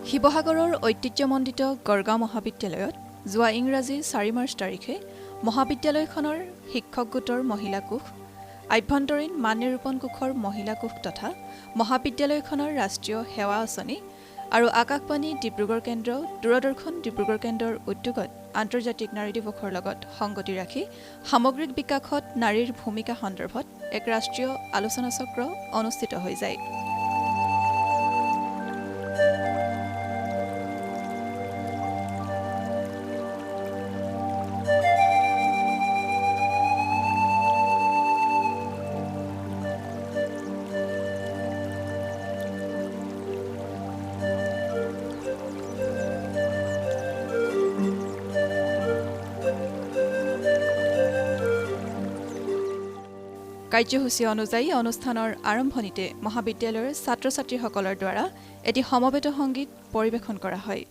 শিৱসাগৰৰ ঐতিহ্যমণ্ডিত গড়গাঁও মহাবিদ্যালয়ত যোৱা ইংৰাজী 4 মাৰ্চ তাৰিখে মহাবিদ্যালয়খনৰ শিক্ষক গোটৰ মহিলা কোষ, আভ্যন্তৰীণ মান নিৰূপণ কোষৰ মহিলা কোষ তথা মহাবিদ্যালয়খনৰ ৰাষ্ট্ৰীয় সেৱা আঁচনি আৰু আকাশবাণী ডিব্ৰুগড় কেন্দ্ৰ, দূৰদৰ্শন ডিব্ৰুগড় কেন্দ্ৰৰ উদ্যোগত আন্তৰ্জাতিক নাৰী দিৱসৰ লগত সংগতি ৰাখি সামগ্ৰিক বিকাশত নাৰীৰ ভূমিকা সন্দৰ্ভত এক ৰাষ্ট্ৰীয় আলোচনাচক্ৰ অনুষ্ঠিত হৈ যায়। কাৰ্যসূচী অনুযায়ী অনুষ্ঠানৰ আৰম্ভণিতে মহাবিদ্যালয়ৰ ছাত্ৰ ছাত্ৰীসকলৰ দ্বাৰা এটি সমবেত সংগীত পৰিৱেশন কৰা হয়।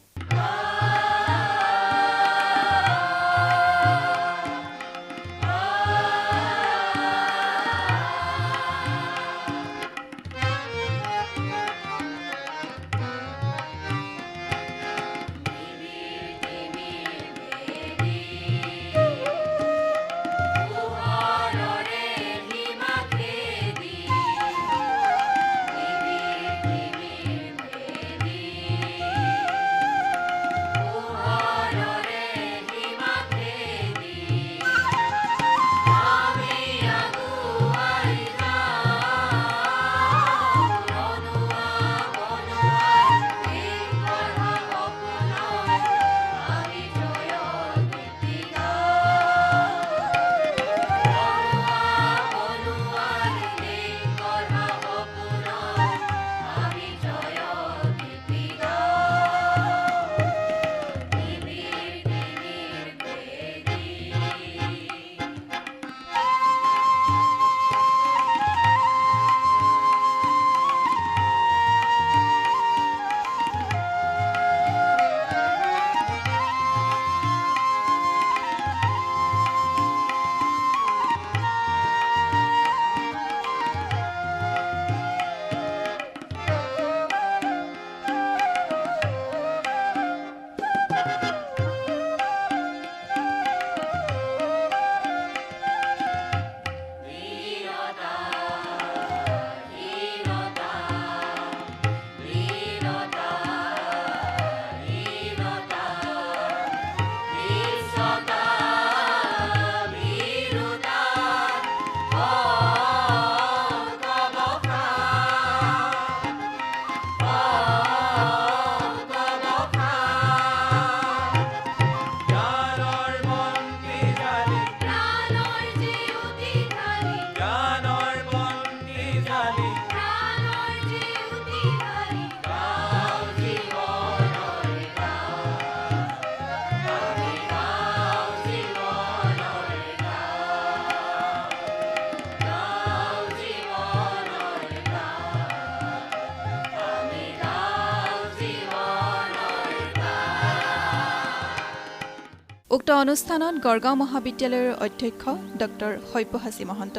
উক্ত অনুষ্ঠানত গড়গাঁও মহাবিদ্যালয়ৰ অধ্যক্ষ ডক্টৰ সব্যসাচী মহন্ত,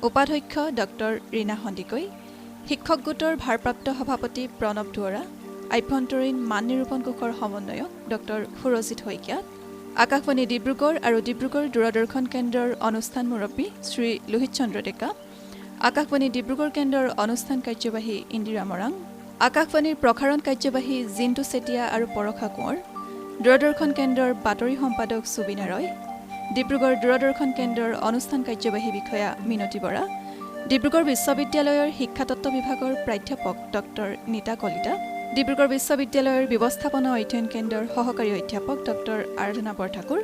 উপাধ্যক্ষ ডক্টৰ ৰীণা সন্দিকৈ, শিক্ষক গোটৰ ভাৰপ্ৰাপ্ত সভাপতি প্ৰণৱ দুৱৰা, আভ্যন্তৰীণ মান নিৰূপণ কোষৰ সমন্বয়ক ডক্টৰ সুৰজিৎ শইকীয়া, আকাশবাণী ডিব্ৰুগড় আৰু ডিব্ৰুগড় দূৰদৰ্শন কেন্দ্ৰৰ অনুষ্ঠান মুৰব্বী শ্ৰী লোহিত চন্দ্ৰ ডেকা, আকাশবাণী ডিব্ৰুগড় কেন্দ্ৰৰ অনুষ্ঠান কাৰ্যবাহী ইন্দিৰা মৰাং, আকাশবাণীৰ প্ৰসাৰণ কাৰ্যবাহী জিন্তু চেতিয়া আৰু পৰশা কোঁৱৰ, দূৰদৰ্শন কেন্দ্ৰৰ বাতৰি সম্পাদক সুবিনা ৰয়, ডিব্ৰুগড় দূৰদৰ্শন কেন্দ্ৰৰ অনুষ্ঠান কাৰ্যবাহী বিষয়া মিনতী বৰা, ডিব্ৰুগড় বিশ্ববিদ্যালয়ৰ শিক্ষাতত্ব বিভাগৰ প্ৰাধ্যাপক ডক্টৰ নীতা কলিতা, ডিব্ৰুগড় বিশ্ববিদ্যালয়ৰ ব্যৱস্থাপনা অধ্যয়ন কেন্দ্ৰৰ সহকাৰী অধ্যাপক ডক্টৰ আৰাধনা বৰঠাকুৰ,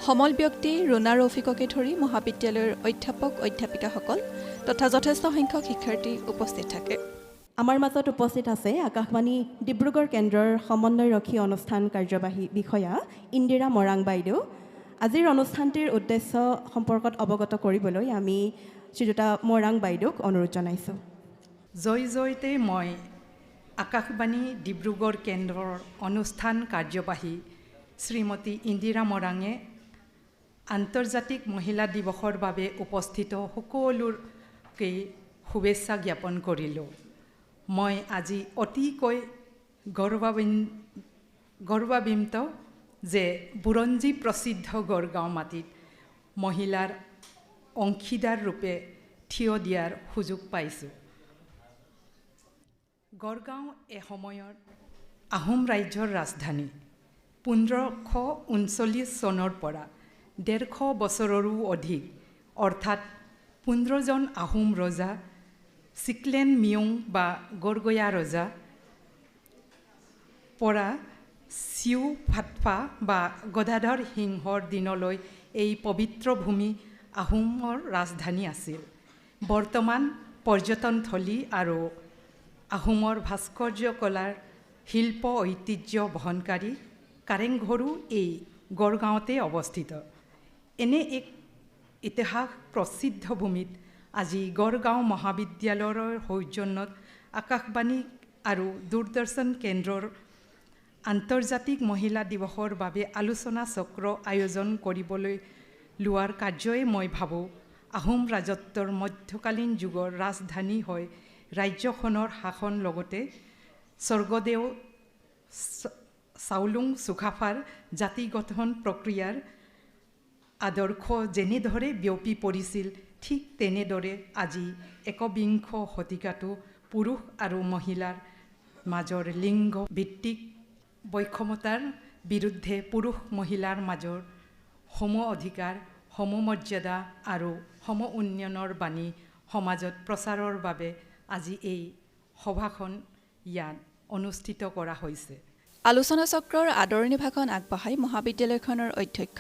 সমল ব্যক্তি ৰুণা ৰফিককে ধৰি মহাবিদ্যালয়ৰ অধ্যাপক অধ্যাপিকাসকল তথা যথেষ্ট সংখ্যক শিক্ষাৰ্থী উপস্থিত থাকে। আমাৰ মাজত উপস্থিত আছে আকাশবাণী ডিব্ৰুগড় কেন্দ্ৰৰ সমন্বয়ৰক্ষী অনুষ্ঠান কাৰ্যবাহী বিষয়া ইন্দিৰা মৰাং বাইদেউ। আজিৰ অনুষ্ঠানটিৰ উদ্দেশ্য সম্পৰ্কত অৱগত কৰিবলৈ আমি শ্ৰীযুতা মৰাং বাইদেউক অনুৰোধ জনাইছোঁ। জয় জয়তে মই আকাশবাণী ডিব্ৰুগড় কেন্দ্ৰৰ অনুষ্ঠান কাৰ্যবাহী শ্ৰীমতী ইন্দিৰা মৰাঙে আন্তৰ্জাতিক মহিলা দিৱসৰ বাবে উপস্থিত সকলোকে শুভেচ্ছা জ্ঞাপন কৰিলোঁ। মই আজি অতিকৈ গৌৰৱান্বিত যে বুৰঞ্জী প্ৰসিদ্ধ গড়গাঁও মাটিত মহিলাৰ অংশীদাৰ ৰূপে থিয় দিয়াৰ সুযোগ পাইছোঁ। গড়গাঁও এসময়ত আহোম ৰাজ্যৰ ৰাজধানী। 1539 চনৰ পৰা 150 বছৰৰো অধিক অৰ্থাৎ 15জন আহোম ৰজা চিকলেন মিয়ং বা গড়গয়া ৰজা পৰা চিউ ফাটফা বা গদাধৰ সিংহৰ দিনলৈ এই পবিত্ৰ ভূমি আহোমৰ ৰাজধানী আছিল। বৰ্তমান পৰ্যটনথলী আৰু আহোমৰ ভাস্কৰ্য কলাৰ শিল্প ঐতিহ্য বহনকাৰী কাৰেংঘৰো এই গড়গাঁৱতে অৱস্থিত। এনে এক ইতিহাস প্ৰসিদ্ধ ভূমিত আজি গড়গাঁও মহাবিদ্যালয়ৰ সৌজন্যত আকাশবাণী আৰু দূৰদৰ্শন কেন্দ্ৰৰ আন্তৰ্জাতিক মহিলা দিৱসৰ বাবে আলোচনা চক্ৰ আয়োজন কৰিবলৈ লোৱাৰ কাৰ্যই মই ভাবোঁ আহোম ৰাজত্বৰ মধ্যকালীন যুগৰ ৰাজধানী হৈ ৰাজ্যখনৰ শাসন লগতে স্বৰ্গদেউ চাওলুং চুকাফাৰ জাতি গঠন প্ৰক্ৰিয়াৰ আদৰ্শ যেনেদৰে বিয়পি পৰিছিল ঠিক তেনেদৰে আজি একবিংশ শতিকাতো পুৰুষ আৰু মহিলাৰ মাজৰ লিংগ ভিত্তিক বৈষমতাৰ বিৰুদ্ধে পুৰুষ মহিলাৰ মাজৰ সম অধিকাৰ সমমৰ্যাদা আৰু সম উন্নয়নৰ বাণী সমাজত প্ৰচাৰৰ বাবে আজি এই সভাখন ইয়াত অনুষ্ঠিত কৰা হৈছে। আলোচনা চক্ৰৰ আদৰণি ভাষণ আগবঢ়াই মহাবিদ্যালয়খনৰ অধ্যক্ষ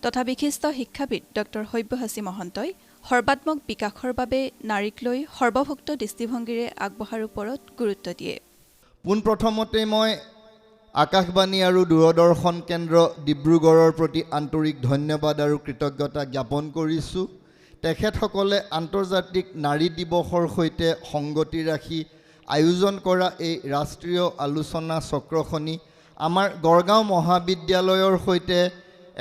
তথা বিশিষ্ট শিক্ষাবিদ ডক্টৰ সব্যসাচী মহন্তই সৰ্বাত্মক বিকাশৰ বাবে নাৰীক লৈ সৰ্বভুক্ত দৃষ্টিভংগীৰে আগবঢ়াৰ ওপৰত গুৰুত্ব দিয়ে। পোনপ্ৰথমতে মই আকাশবাণী আৰু দূৰদৰ্শন কেন্দ্ৰ ডিব্ৰুগড়ৰ প্ৰতি আন্তৰিক ধন্যবাদ আৰু কৃতজ্ঞতা জ্ঞাপন কৰিছোঁ। তেখেতসকলে আন্তৰ্জাতিক নাৰী দিৱসৰ সৈতে সংগতি ৰাখি আয়োজন কৰা এই ৰাষ্ট্ৰীয় আলোচনা চক্ৰখনি আমাৰ গড়গাঁও মহাবিদ্যালয়ৰ সৈতে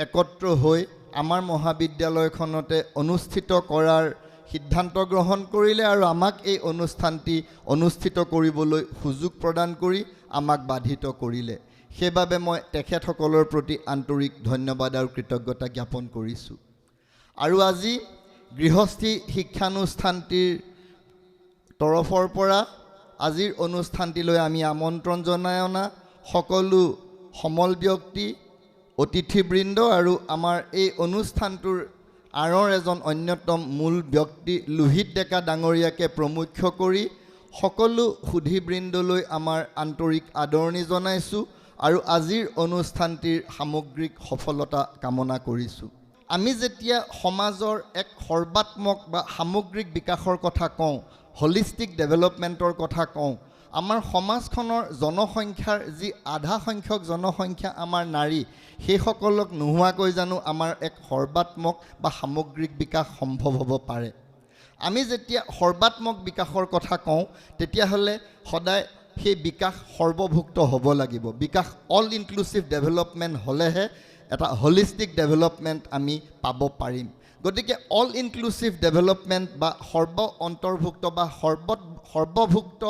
একত্ৰ হৈ আমাৰ মহাবিদ্যালয়খনতে অনুষ্ঠিত কৰাৰ সিদ্ধান্ত গ্ৰহণ কৰিলে আৰু আমাক এই অনুষ্ঠানটি অনুষ্ঠিত কৰিবলৈ সুযোগ প্ৰদান কৰি আমাক বাধিত কৰিলে। সেইবাবে মই তেখেতসকলৰ প্ৰতি আন্তৰিক ধন্যবাদ আৰু কৃতজ্ঞতা জ্ঞাপন কৰিছোঁ। আৰু আজি গৃহস্থী শিক্ষানুষ্ঠানটিৰ তৰফৰ পৰা আজিৰ অনুষ্ঠানটিলৈ আমি আমন্ত্ৰণ জনাই অনা সকলো সমল ব্যক্তি অতিথিবৃন্দ আৰু আমাৰ এই অনুষ্ঠানটোৰ আঁৰৰ এজন অন্যতম মূল ব্যক্তি লোহিত ডেকা ডাঙৰীয়াকে প্ৰমুখ্য কৰি সকলো সুধীবৃন্দলৈ আমাৰ আন্তৰিক আদৰণি জনাইছোঁ আৰু আজিৰ অনুষ্ঠানটিৰ সামগ্ৰিক সফলতা কামনা কৰিছোঁ। আমি যেতিয়া সমাজৰ এক সৰ্বাত্মক বা সামগ্ৰিক বিকাশৰ কথা কওঁ, হলিষ্টিক ডেভেলপমেণ্টৰ কথা কওঁ, আমাৰ সমাজখনৰ জনসংখ্যাৰ যি আধা সংখ্যক জনসংখ্যা আমাৰ নাৰী, সেইসকলক নোহোৱাকৈ জানো আমাৰ এক সৰ্বাত্মক বা সামগ্ৰিক বিকাশ সম্ভৱ হ'ব পাৰে? আমি যেতিয়া সৰ্বাত্মক বিকাশৰ কথা কওঁ তেতিয়াহ'লে সদায় সেই বিকাশ সৰ্বভুক্ত হ'ব লাগিব। বিকাশ অল ইনক্লুচিভ ডেভেলপমেণ্ট হ'লেহে এটা হলিষ্টিক ডেভেলপমেণ্ট আমি পাব পাৰিম। গতিকে অল ইনক্লুচিভ ডেভেলপমেণ্ট বা অন্তৰ্ভুক্ত বা সৰ্বভুক্ত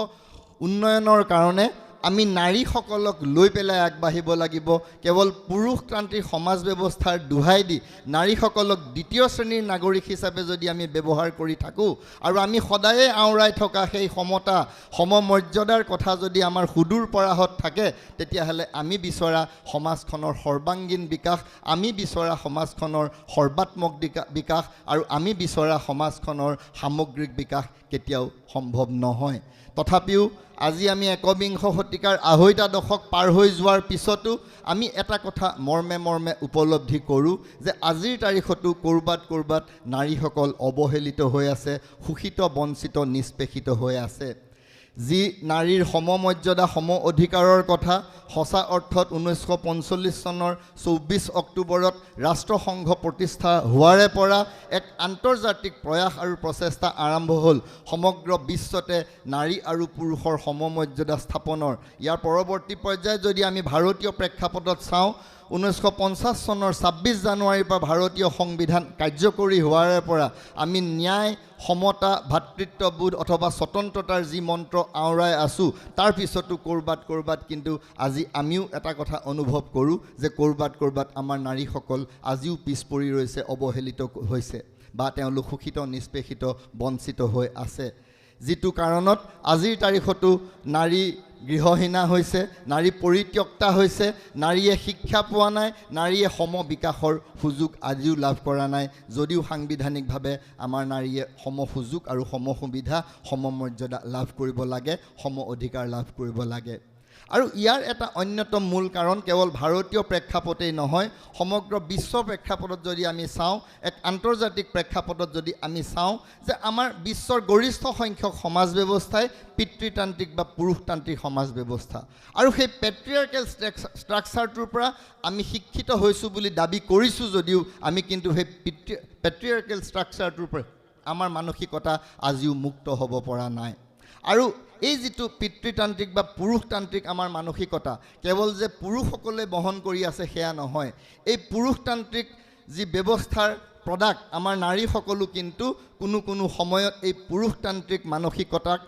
উন্নয়নৰ কাৰণে আমি নাৰীসকলক লৈ পেলাই আগবাঢ়িব লাগিব। কেৱল পুৰুষতান্ত্ৰিক সমাজ ব্যৱস্থাৰ দোহাই দি নাৰীসকলক দ্বিতীয় শ্ৰেণীৰ নাগৰিক হিচাপে যদি আমি ব্যৱহাৰ কৰি থাকোঁ আৰু আমি সদায়ে আওৰাই থকা সেই সমতা সমমৰ্যাদাৰ কথা যদি আমাৰ সুদূৰ পৰাহত থাকে, তেতিয়াহ'লে আমি বিচৰা সমাজখনৰ সৰ্বাংগীন বিকাশ, আমি বিচৰা সমাজখনৰ সৰ্বাত্মক বিকাশ আৰু আমি বিচৰা সমাজখনৰ সামগ্ৰিক বিকাশ কেতিয়াও সম্ভৱ নহয়। তথাপিও আজি আমি একবিংশ শতিকাৰ ২.৫টা দশক পাৰ হৈ যোৱাৰ পিছতো আমি এটা কথা মৰ্মে উপলব্ধি কৰোঁ যে আজিৰ তাৰিখতো ক'ৰবাত নাৰীসকল অৱহেলিত হৈ আছে, শোষিত বঞ্চিত নিষ্পেষিত হৈ আছে। যি নাৰীৰ সমমৰ্যাদা সম অধিকাৰৰ কথা সঁচা অৰ্থত 1945 চনৰ 24 অক্টোবৰত ৰাষ্ট্ৰসংঘ প্ৰতিষ্ঠা হোৱাৰে পৰা এক আন্তৰ্জাতিক প্ৰয়াস আৰু প্ৰচেষ্টা আৰম্ভ হ'ল সমগ্ৰ বিশ্বতে নাৰী আৰু পুৰুষৰ সমমৰ্যাদা স্থাপনৰ। ইয়াৰ পৰৱৰ্তী পৰ্যায়ত যদি আমি ভাৰতীয় প্ৰেক্ষাপটত চাওঁ, 1950 চনৰ 26 জানুৱাৰীৰ পৰা ভাৰতীয় সংবিধান কাৰ্যকৰী হোৱাৰ পৰা আমি ন্যায় সমতা ভাতৃত্ববোধ অথবা স্বতন্ত্ৰতাৰ যি মন্ত্ৰ আওৰাই আছোঁ তাৰ পিছতো ক'ৰবাত কিন্তু আজি আমিও এটা কথা অনুভৱ কৰোঁ যে ক'ৰবাত আমাৰ নাৰীসকল আজিও পিছ পৰি ৰৈছে অৱহেলিত হৈছে বা তেওঁলোক শোষিত নিষ্পেষিত বঞ্চিত হৈ আছে যিটো কাৰণত আজিৰ তাৰিখতো নাৰী গৃহহীনা হৈছে নাৰী পৰিত্যক্তা হৈছে নাৰীয়ে শিক্ষা পোৱা নাই নাৰীয়ে সম বিকাশৰ সুযোগ আজিও লাভ কৰা নাই যদিও সাংবিধানিকভাৱে আমাৰ নাৰীয়ে সম সুযোগ আৰু সম সুবিধা সম মৰ্যাদা লাভ কৰিব লাগে সম অধিকাৰ লাভ কৰিব লাগে আৰু ইয়াৰ এটা অন্যতম মূল কাৰণ কেৱল ভাৰতীয় প্ৰেক্ষাপটেই নহয় সমগ্ৰ বিশ্ব প্ৰেক্ষাপটত যদি আমি চাওঁ এক আন্তৰ্জাতিক প্ৰেক্ষাপটত যদি আমি চাওঁ যে আমাৰ বিশ্বৰ গৰিষ্ঠ সংখ্যক সমাজ ব্যৱস্থাই পিতৃতান্ত্ৰিক বা পুৰুষতান্ত্ৰিক সমাজ ব্যৱস্থা আৰু সেই পেট্ৰিয়াৰ্কেল ষ্ট্ৰাকচাৰটোৰ পৰা আমি শিক্ষিত হৈছোঁ বুলি দাবী কৰিছোঁ যদিও আমি কিন্তু সেই পেট্ৰিয়াৰ্কেল ষ্ট্ৰাকচাৰটোৰ পৰা আমাৰ মানসিকতা আজিও মুক্ত হ'ব পৰা নাই আৰু এই যিটো পিতৃতান্ত্ৰিক বা পুৰুষতান্ত্ৰিক আমাৰ মানসিকতা কেৱল যে পুৰুষসকলে বহন কৰি আছে সেয়া নহয় এই পুৰুষতান্ত্ৰিক যি ব্যৱস্থাৰ প্ৰডাক্ট আমাৰ নাৰীসকলো কিন্তু কোনো সময়ত এই পুৰুষতান্ত্ৰিক মানসিকতাক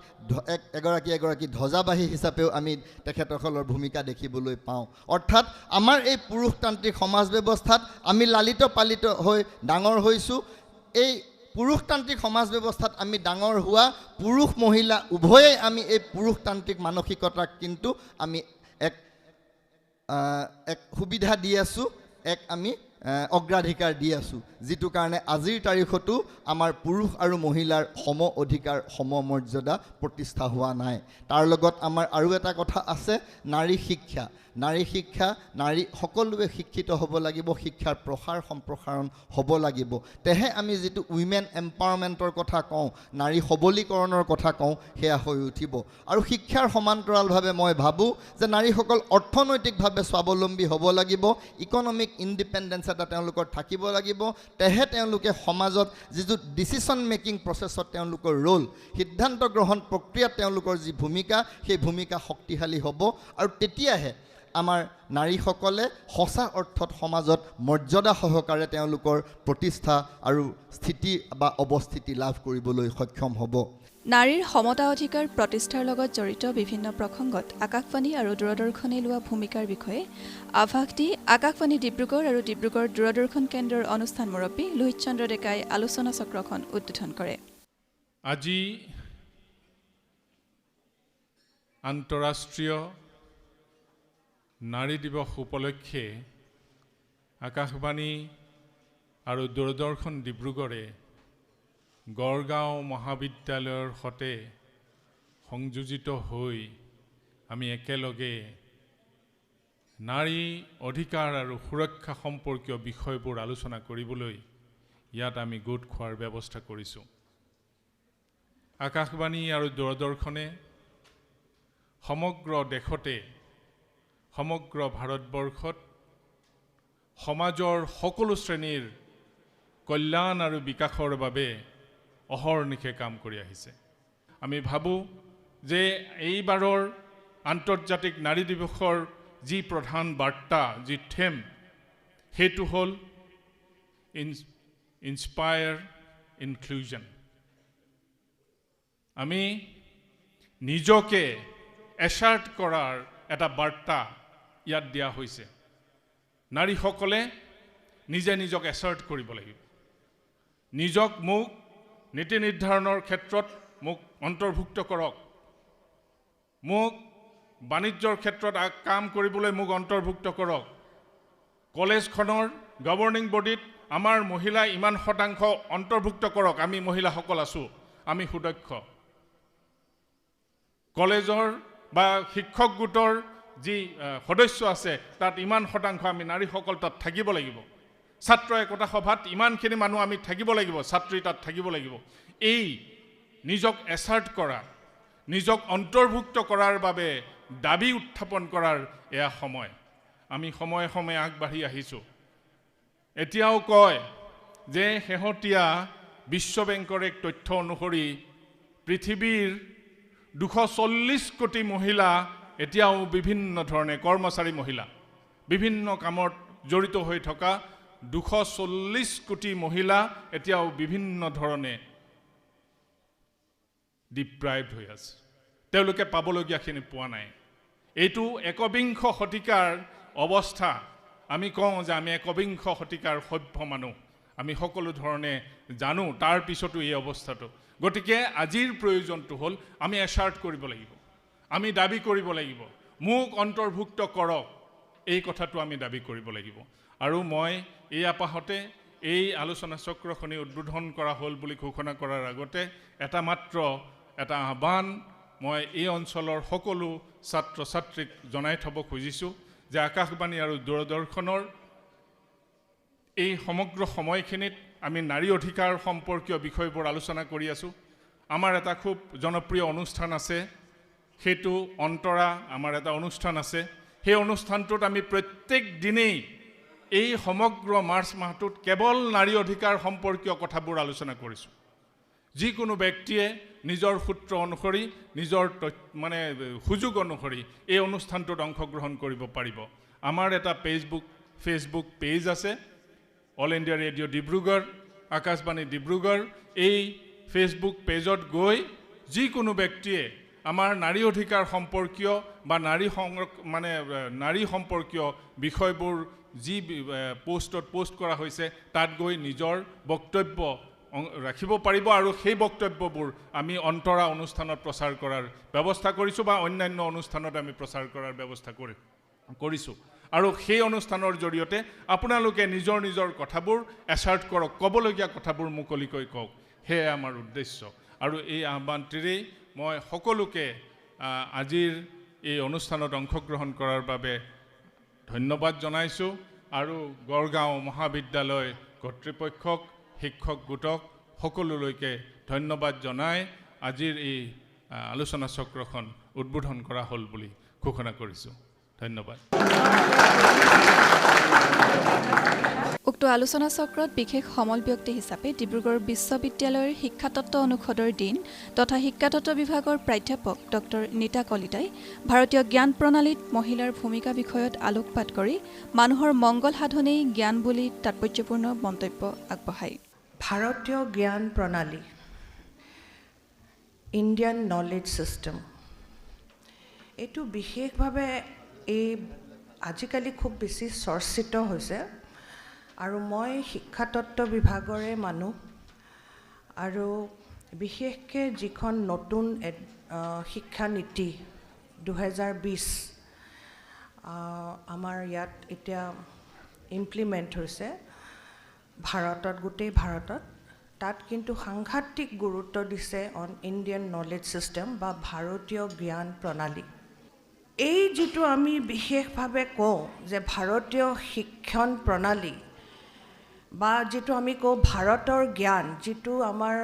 এগৰাকী ধ্বজাবাহী হিচাপেও আমি তেখেতসকলৰ ভূমিকা দেখিবলৈ পাওঁ অৰ্থাৎ আমাৰ এই পুৰুষতান্ত্ৰিক সমাজ ব্যৱস্থাত আমি লালিত পালিত হৈ ডাঙৰ হৈছোঁ এই পুৰুষতান্ত্ৰিক সমাজ ব্যৱস্থাত আমি ডাঙৰ হোৱা পুৰুষ মহিলা উভয়েই আমি এই পুৰুষতান্ত্ৰিক মানসিকতাক কিন্তু আমি এক সুবিধা দি আছোঁ এক আমি অগ্ৰাধিকাৰ দি আছোঁ যিটো কাৰণে আজিৰ তাৰিখতো আমাৰ পুৰুষ আৰু মহিলাৰ সম অধিকাৰ সম মৰ্যাদা প্ৰতিষ্ঠা হোৱা নাই তাৰ লগত আমাৰ আৰু এটা কথা আছে নাৰী শিক্ষা নাৰী সকলোৱে শিক্ষিত হ'ব লাগিব শিক্ষাৰ প্ৰসাৰ সম্প্ৰসাৰণ হ'ব লাগিব তেহে আমি যিটো উইমেন এম্পাৱাৰমেণ্টৰ কথা কওঁ নাৰী সবলীকৰণৰ কথা কওঁ সেয়া হৈ উঠিব আৰু শিক্ষাৰ সমান্তৰালভাৱে মই ভাবোঁ যে নাৰীসকল অৰ্থনৈতিকভাৱে স্বাৱলম্বী হ'ব লাগিব ইকনমিক ইণ্ডিপেণ্ডেঞ্চ এটা তেওঁলোকৰ থাকিব লাগিব তেহে তেওঁলোকে সমাজত যিটো ডিচিশ্যন মেকিং প্ৰচেছত তেওঁলোকৰ ৰোল সিদ্ধান্ত গ্ৰহণ প্ৰক্ৰিয়াত তেওঁলোকৰ যি ভূমিকা সেই ভূমিকা শক্তিশালী হ'ব আৰু তেতিয়াহে আমাৰ নাৰীসকলে সঁচা অৰ্থত সমাজত মৰ্যাদা সহকাৰে তেওঁলোকৰ প্ৰতিষ্ঠা আৰু স্থিতি বা অৱস্থিতি লাভ কৰিবলৈ সক্ষম হ'ব নাৰীৰ সমতা অধিকাৰ প্ৰতিষ্ঠাৰ লগত জড়িত বিভিন্ন প্ৰসংগত আকাশবাণী আৰু দূৰদৰ্শনে লোৱা ভূমিকাৰ বিষয়ে আভাস দি আকাশবাণী ডিব্ৰুগড় আৰু ডিব্ৰুগড় দূৰদৰ্শন কেন্দ্ৰৰ অনুষ্ঠান মুৰব্বী লোহিত চন্দ্ৰ ডেকাই আলোচনা চক্ৰখন উদ্বোধন কৰে আজি আন্তঃৰাষ্ট্ৰীয় নাৰী দিৱস উপলক্ষে আকাশবাণী আৰু দূৰদৰ্শন ডিব্ৰুগড়ে গড়গাঁও মহাবিদ্যালয়ৰ সৈতে সংযোজিত হৈ আমি একেলগে নাৰী অধিকাৰ আৰু সুৰক্ষা সম্পৰ্কীয় বিষয়বোৰ আলোচনা কৰিবলৈ ইয়াত আমি গোট খোৱাৰ ব্যৱস্থা কৰিছোঁ আকাশবাণী আৰু দূৰদৰ্শনে সমগ্ৰ দেশতে সমগ্ৰ ভাৰতবৰ্ষত সমাজৰ সকলো শ্ৰেণীৰ কল্যাণ আৰু বিকাশৰ বাবে অহৰ্নিশে কাম কৰি আহিছে আমি ভাবোঁ যে এইবাৰৰ আন্তৰ্জাতিক নাৰী দিৱসৰ যি প্ৰধান বাৰ্তা যি থিম সেইটো হ'ল ইনস্পায়াৰ ইনক্লুজন আমি নিজকে এছাৰ্ট কৰাৰ এটা বাৰ্তা ইয়াত দিয়া হৈছে নাৰীসকলে নিজে নিজক এছাৰ্ট কৰিব লাগিব নিজক মোক নীতি নিৰ্ধাৰণৰ ক্ষেত্ৰত মোক অন্তৰ্ভুক্ত কৰক মোক বাণিজ্যৰ ক্ষেত্ৰত কাম কৰিবলৈ মোক অন্তৰ্ভুক্ত কৰক কলেজখনৰ গভৰ্নিং বডিত আমাৰ মহিলা ইমান শতাংশ অন্তৰ্ভুক্ত কৰক আমি মহিলাসকল আছোঁ আমি সুদক্ষ কলেজৰ বা শিক্ষক গোটৰ যি সদস্য আছে তাত ইমান শতাংশ আমি নাৰীসকল তাত থাকিব লাগিব ছাত্ৰ একতা সভাত ইমানখিনি মানুহ আমি থাকিব লাগিব ছাত্ৰী তাত থাকিব লাগিব এই নিজক এছাৰ্ট কৰা নিজক অন্তৰ্ভুক্ত কৰাৰ বাবে দাবী উত্থাপন কৰাৰ এয়া সময় আমি সময়ে সময়ে আগবাঢ়ি আহিছোঁ এতিয়াও কয় যে শেহতীয়া বিশ্ব বেংকৰ এক তথ্য অনুসৰি পৃথিৱীৰ 240 কোটি মহিলা এতিয়াও বিভিন্ন ধৰণে কৰ্মচাৰী মহিলা বিভিন্ন কামত জড়িত হৈ থকা 240 কোটি মহিলা এতিয়াও বিভিন্ন ধৰণে ডিপ্ৰাইভড হৈ আছে তেওঁলোকে পাবলগীয়াখিনি পোৱা নাই এইটো একবিংশ শতিকাৰ অৱস্থা আমি কওঁ যে আমি একবিংশ শতিকাৰ সভ্য মানুহ আমি সকলো ধৰণে জানো তাৰ পিছতো এই অৱস্থাটো গতিকে আজিৰ প্ৰয়োজনটো হ'ল আমি এছাৰ্ট কৰিব লাগিব আমি দাবী কৰিব লাগিব মোক অন্তৰ্ভুক্ত কৰক এই কথাটো আমি দাবী কৰিব লাগিব আৰু মই এই আপাহতে এই আলোচনা চক্ৰখনি উদ্বোধন কৰা হ'ল বুলি ঘোষণা কৰাৰ আগতে এটা আহ্বান মই এই অঞ্চলৰ সকলো ছাত্ৰ ছাত্ৰীক জনাই থ'ব খুজিছোঁ যে আকাশবাণী আৰু দূৰদৰ্শনৰ এই সমগ্ৰ সময়খিনিত আমি নাৰী অধিকাৰ সম্পৰ্কীয় বিষয়বোৰ আলোচনা কৰি আছোঁ আমাৰ এটা খুব জনপ্ৰিয় অনুষ্ঠান আছে সেইটো অন্তৰা আমাৰ এটা অনুষ্ঠান আছে সেই অনুষ্ঠানটোত আমি প্ৰত্যেক দিনেই এই সমগ্ৰ মাৰ্চ মাহটোত কেৱল নাৰী অধিকাৰ সম্পৰ্কীয় কথাবোৰ আলোচনা কৰিছোঁ যিকোনো ব্যক্তিয়ে নিজৰ সূত্ৰ অনুসৰি নিজৰ মানে সুযোগ অনুসৰি এই অনুষ্ঠানটোত অংশগ্ৰহণ কৰিব পাৰিব আমাৰ এটা ফেচবুক পেজ আছে all India radio' Dibrugarh Akashvani Dibrugarh এই ফেচবুক পেজত গৈ যিকোনো ব্যক্তিয়ে আমাৰ নাৰী অধিকাৰ সম্পৰ্কীয় বা নাৰী সম্পৰ্কীয় বিষয়বোৰ যি পোষ্ট কৰা হৈছে তাত গৈ নিজৰ বক্তব্য ৰাখিব পাৰিব আৰু সেই বক্তব্যবোৰ আমি অন্তৰা অনুষ্ঠানত প্ৰচাৰ কৰাৰ ব্যৱস্থা কৰিছোঁ বা অন্যান্য অনুষ্ঠানত আমি প্ৰচাৰ কৰাৰ ব্যৱস্থা কৰিছোঁ আৰু সেই অনুষ্ঠানৰ জৰিয়তে আপোনালোকে নিজৰ কথাবোৰ এছাৰ্ট কৰক ক'বলগীয়া কথাবোৰ মুকলিকৈ কওক সেয়াই আমাৰ উদ্দেশ্য আৰু এই আহ্বানটিৰেই মই সকলোকে আজিৰ এই অনুষ্ঠানত অংশগ্ৰহণ কৰাৰ বাবে ধন্যবাদ জনাইছোঁ আৰু গড়গাঁও মহাবিদ্যালয় কৰ্তৃপক্ষক শিক্ষক গোটক সকলোলৈকে ধন্যবাদ জনাই আজিৰ এই আলোচনা চক্ৰখন উদ্বোধন কৰা হ'ল বুলি ঘোষণা কৰিছোঁ ধন্যবাদ উক্ত আলোচনা চক্ৰত বিশেষ সমল ব্যক্তি হিচাপে ডিব্ৰুগড় বিশ্ববিদ্যালয়ৰ শিক্ষাতত্ত্ব অনুষদৰ ডিন তথা শিক্ষাতত্ত্ব বিভাগৰ প্ৰাধ্যাপক ডক্টৰ নীতা কলিতাই ভাৰতীয় জ্ঞান প্ৰণালীত মহিলাৰ ভূমিকা বিষয়ত আলোকপাত কৰি মানুহৰ মংগল সাধনেই জ্ঞান বুলি তাৎপৰ্যপূৰ্ণ মন্তব্য আগবঢ়ায় ভাৰতীয় জ্ঞান প্ৰণালী ইণ্ডিয়ান নলেজ ছিষ্টেম এইটো বিশেষভাৱে আজিকালি খুব বেছি চৰ্চিত হৈছে আৰু মই শিক্ষাতত্ত্ব বিভাগৰে মানুহ আৰু বিশেষকৈ যিখন নতুন শিক্ষানীতি 2020 আমাৰ ইয়াত এতিয়া ইমপ্লিমেণ্ট হৈছে ভাৰতত গোটেই ভাৰতত তাত কিন্তু সাংঘাতিক গুৰুত্ব দিছে অন ইণ্ডিয়ান নলেজ ছিষ্টেম বা ভাৰতীয় জ্ঞান প্ৰণালী এই যিটো আমি বিশেষভাৱে কওঁ যে ভাৰতীয় শিক্ষণ প্ৰণালী বা যিটো আমি কওঁ ভাৰতৰ জ্ঞান যিটো আমাৰ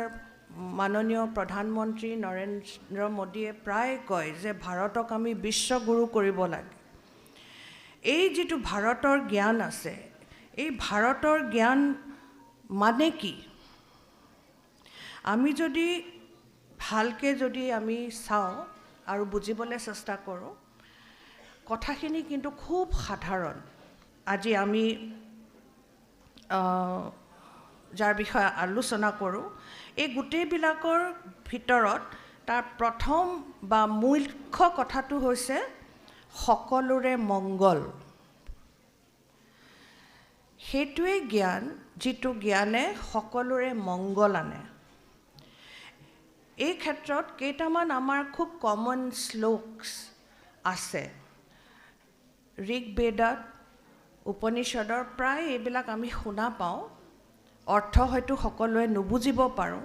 মাননীয় প্ৰধানমন্ত্ৰী নৰেন্দ্ৰ মোদীয়ে প্ৰায় কয় যে ভাৰতক আমি বিশ্বগুৰু কৰিব লাগে এই যিটো ভাৰতৰ জ্ঞান আছে এই ভাৰতৰ জ্ঞান মানে কি আমি যদি ভালকৈ যদি আমি চাওঁ আৰু বুজিবলৈ চেষ্টা কৰোঁ কথাখিনি কিন্তু খুব সাধাৰণ আজি আমি যাৰ বিষয়ে আলোচনা কৰোঁ এই গোটেইবিলাকৰ ভিতৰত তাৰ প্ৰথম বা মুখ্য কথাটো হৈছে সকলোৰে মংগল সেইটোৱে জ্ঞান যিটো জ্ঞানে সকলোৰে মংগল আনে এই ক্ষেত্ৰত কেইটামান আমাৰ খুব কমন শ্লোকছ আছে ঋগবেদত উপনিষদৰ প্ৰায় এইবিলাক আমি শুনা পাওঁ অৰ্থ হয়তো সকলোৱে নুবুজিব পাৰোঁ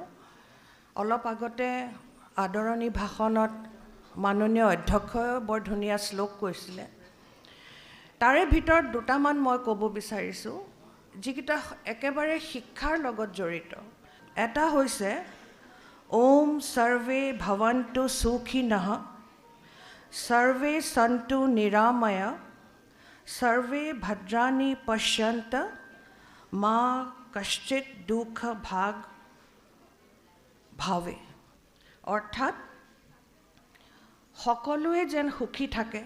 অলপ আগতে আদৰণি ভাষণত মাননীয় অধ্যক্ষই বৰ ধুনীয়া শ্লোক কৈছিলে তাৰে ভিতৰত দুটামান মই ক'ব বিচাৰিছোঁ যিকেইটা একেবাৰে শিক্ষাৰ লগত জড়িত এটা হৈছে ওম সৰ্বে ভৱন্তু সুখিনঃ সৰ্বে সন্তু নিৰাময়া সৰ্বে ভদ্ৰাণি পশ্যন্ত মা কশ্চিৎ দুঃখ ভাগ ভাৱে অৰ্থাৎ সকলোৱে যেন সুখী থাকে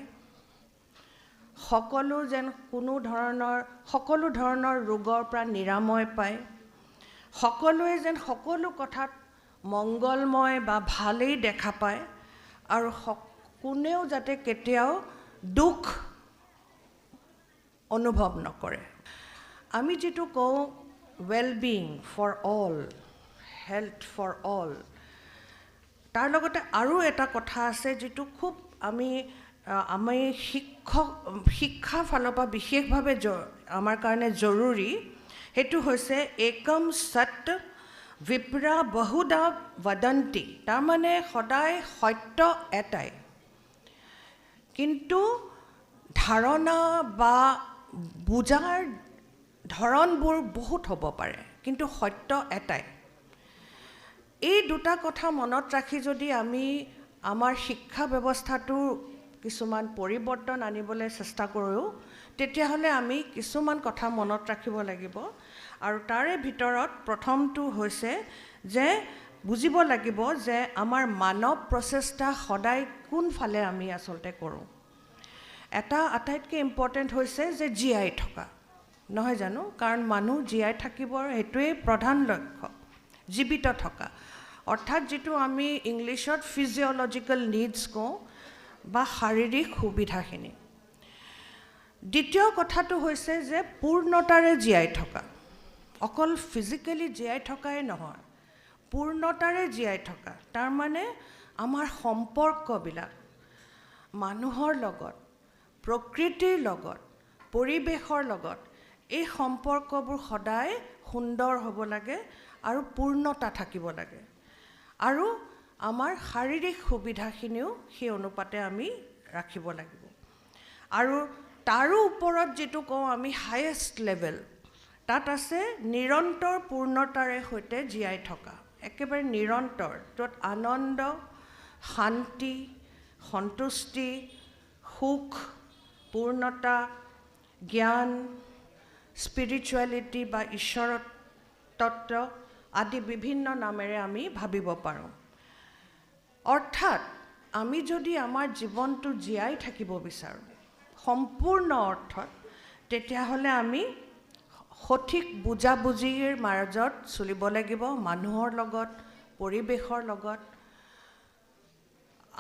সকলো যেন সকলো ধৰণৰ ৰোগৰ পৰা নিৰাময় পায়, সকলোৱে যেন সকলো কথাত মংগলময় বা ভালেই দেখা পায়, আৰু কোনেও যাতে কেতিয়াও দুখ অনুভৱ নকৰে। আমি যিটো কওঁ wellbeing for all, health for all, তাৰ লগতে আৰু এটা কথা আছে যিটো খুব আমি শিক্ষা ফালৰ পৰা বিশেষভাৱে আমাৰ কাৰণে জৰুৰী। সেইটো হৈছে একম সত্য বিপ্ৰা বহুধা বদন্তি, তাৰমানে সদায় সত্য এটাই, কিন্তু ধাৰণা বা বুজাৰ ধৰণবোৰ বহুত হ'ব পাৰে, কিন্তু সত্য এটাই। এই দুটা কথা মনত ৰাখি যদি আমি আমাৰ শিক্ষা ব্যৱস্থাটো কিছুমান পৰিৱৰ্তন আনিবলৈ চেষ্টা কৰোঁ, তেতিয়াহ'লে আমি কিছুমান কথা মনত ৰাখিব লাগিব। আৰু তাৰে ভিতৰত প্ৰথমটো হৈছে যে বুজিব লাগিব যে আমাৰ মানৱ প্ৰচেষ্টা সদায় কোনফালে আমি আচলতে কৰোঁ। এটা আটাইতকৈ ইম্পৰ্টেণ্ট হৈছে যে জীয়াই থকা, নহয় জানো? কাৰণ মানুহ জীয়াই থাকিবৰ সেইটোৱেই প্ৰধান লক্ষ্য, জীৱিত থকা, অৰ্থাৎ যিটো আমি ইংলিছত ফিজিঅ'লজিকেল নিডছ কওঁ বা শাৰীৰিক সুবিধাখিনি। দ্বিতীয় কথাটো হৈছে যে পূৰ্ণতাৰে জীয়াই থকা, অকল ফিজিকেলি জীয়াই থকাই নহয়, পূৰ্ণতাৰে জীয়াই থকা, তাৰমানে আমাৰ সম্পৰ্কবিলাক মানুহৰ লগত, প্ৰকৃতিৰ লগত, পৰিৱেশৰ লগত, এই সম্পৰ্কবোৰ সদায় সুন্দৰ হ'ব লাগে আৰু পূৰ্ণতা থাকিব লাগে। আৰু আমাৰ শাৰীৰিক সুবিধাখিনিও সেই অনুপাতে আমি ৰাখিব লাগিব। আৰু তাৰো ওপৰত যিটো কওঁ আমি হায়েষ্ট লেভেল, তাত আছে নিৰন্তৰ পূৰ্ণতাৰে সৈতে জীয়াই থকা, একেবাৰে নিৰন্তৰ, য'ত আনন্দ, শান্তি, সন্তুষ্টি, সুখ, পূৰ্ণতা, জ্ঞান, স্পিৰিচুৱেলিটি বা ঈশ্বৰ তত্ত্ব আদি বিভিন্ন নামেৰে আমি ভাবিব পাৰোঁ। অৰ্থাৎ আমি যদি আমাৰ জীৱনটো জীয়াই থাকিব বিচাৰোঁ সম্পূৰ্ণ অৰ্থত, তেতিয়াহ'লে আমি সঠিক বুজাবুজিৰ মাজত চলিব লাগিব, মানুহৰ লগত, পৰিৱেশৰ লগত।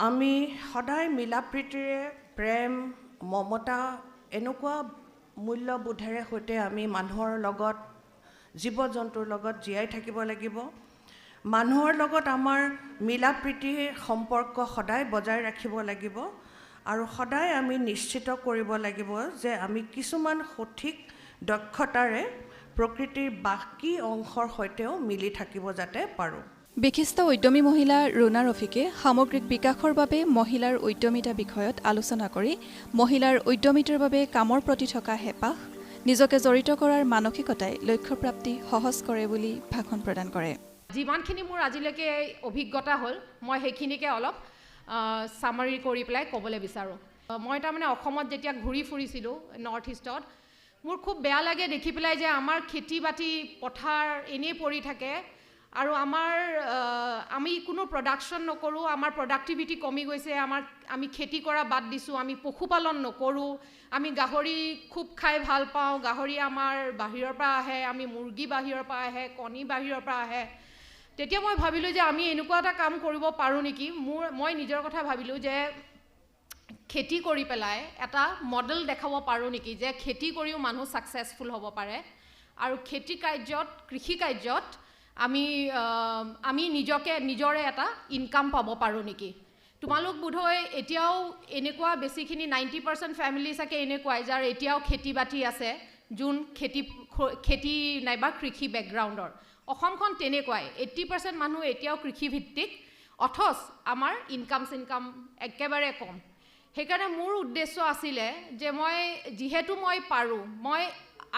আমি সদায় মিলাপ্ৰীতিৰে, প্ৰেম, মমতা, এনেকুৱা মূল্যবোধেৰে সৈতে আমি মানুহৰ লগত, জীৱ জন্তুৰ লগত জীয়াই থাকিব লাগিব। মানুহৰ লগত আমাৰ মিলাপ্ৰীতিৰ সম্পৰ্ক সদায় বজাই ৰাখিব লাগিব, আৰু সদায় আমি নিশ্চিত কৰিব লাগিব যে আমি কিছুমান সঠিক দক্ষতাৰে প্ৰকৃতিৰ বাকী অংশৰ সৈতেও মিলি থাকিব যাতে পাৰোঁ। বিশিষ্ট উদ্যমী মহিলা ৰুনা ৰফিকে সামগ্ৰিক বিকাশৰ বাবে মহিলাৰ উদ্যমিতা বিষয়ত আলোচনা কৰি মহিলাৰ উদ্যমিতাৰ বাবে কামৰ প্ৰতি থকা হেঁপাহ, নিজকে জড়িত কৰাৰ মানসিকতাই লক্ষ্যপ্ৰাপ্তি সহজ কৰে বুলি ভাষণ প্ৰদান কৰে। যিমানখিনি মোৰ আজিলৈকে অভিজ্ঞতা হ'ল, মই সেইখিনিকে অলপ চামাৰি কৰি পেলাই ক'বলৈ বিচাৰোঁ। মই তাৰমানে অসমত যেতিয়া ঘূৰি ফুৰিছিলোঁ নৰ্থ ইষ্টত, মোৰ খুব বেয়া লাগে দেখি পেলাই যে আমাৰ খেতি বাতি পথাৰ এনেই পৰি থাকে, আৰু আমি কোনো প্ৰডাকশ্যন নকৰোঁ, আমাৰ প্ৰডাক্টিভিটি কমি গৈছে, আমি খেতি কৰা বাদ দিছোঁ, আমি পশুপালন নকৰোঁ, আমি গাহৰি খুব খাই ভাল পাওঁ, গাহৰি আমাৰ বাহিৰৰ পৰা আহে, আমি মুৰ্গী বাহিৰৰ পৰা আহে, কণী বাহিৰৰ পৰা আহে। তেতিয়া মই ভাবিলোঁ যে আমি এনেকুৱা এটা কাম কৰিব পাৰোঁ নেকি। মই নিজৰ কথা ভাবিলোঁ যে খেতি কৰি পেলাই এটা মডেল দেখাব পাৰোঁ নেকি, যে খেতি কৰিও মানুহ ছাকচেছফুল হ'ব পাৰে, আৰু কৃষি কাৰ্যত আমি নিজৰে এটা ইনকাম পাব পাৰোঁ নেকি। তোমালোক বোধহয় এতিয়াও এনেকুৱা বেছিখিনি 90% ফেমিলি চাগে এনেকুৱাই যাৰ এতিয়াও খেতি বাতি আছে, যোন খেতি নাইবা কৃষি বেকগ্ৰাউণ্ডৰ। অসমখন তেনেকুৱাই, 80% মানুহ এতিয়াও কৃষিভিত্তিক, অথচ আমাৰ ইনকাম একেবাৰে কম। সেইকাৰণে মোৰ উদ্দেশ্য আছিলে যে যিহেতু মই পাৰোঁ, মই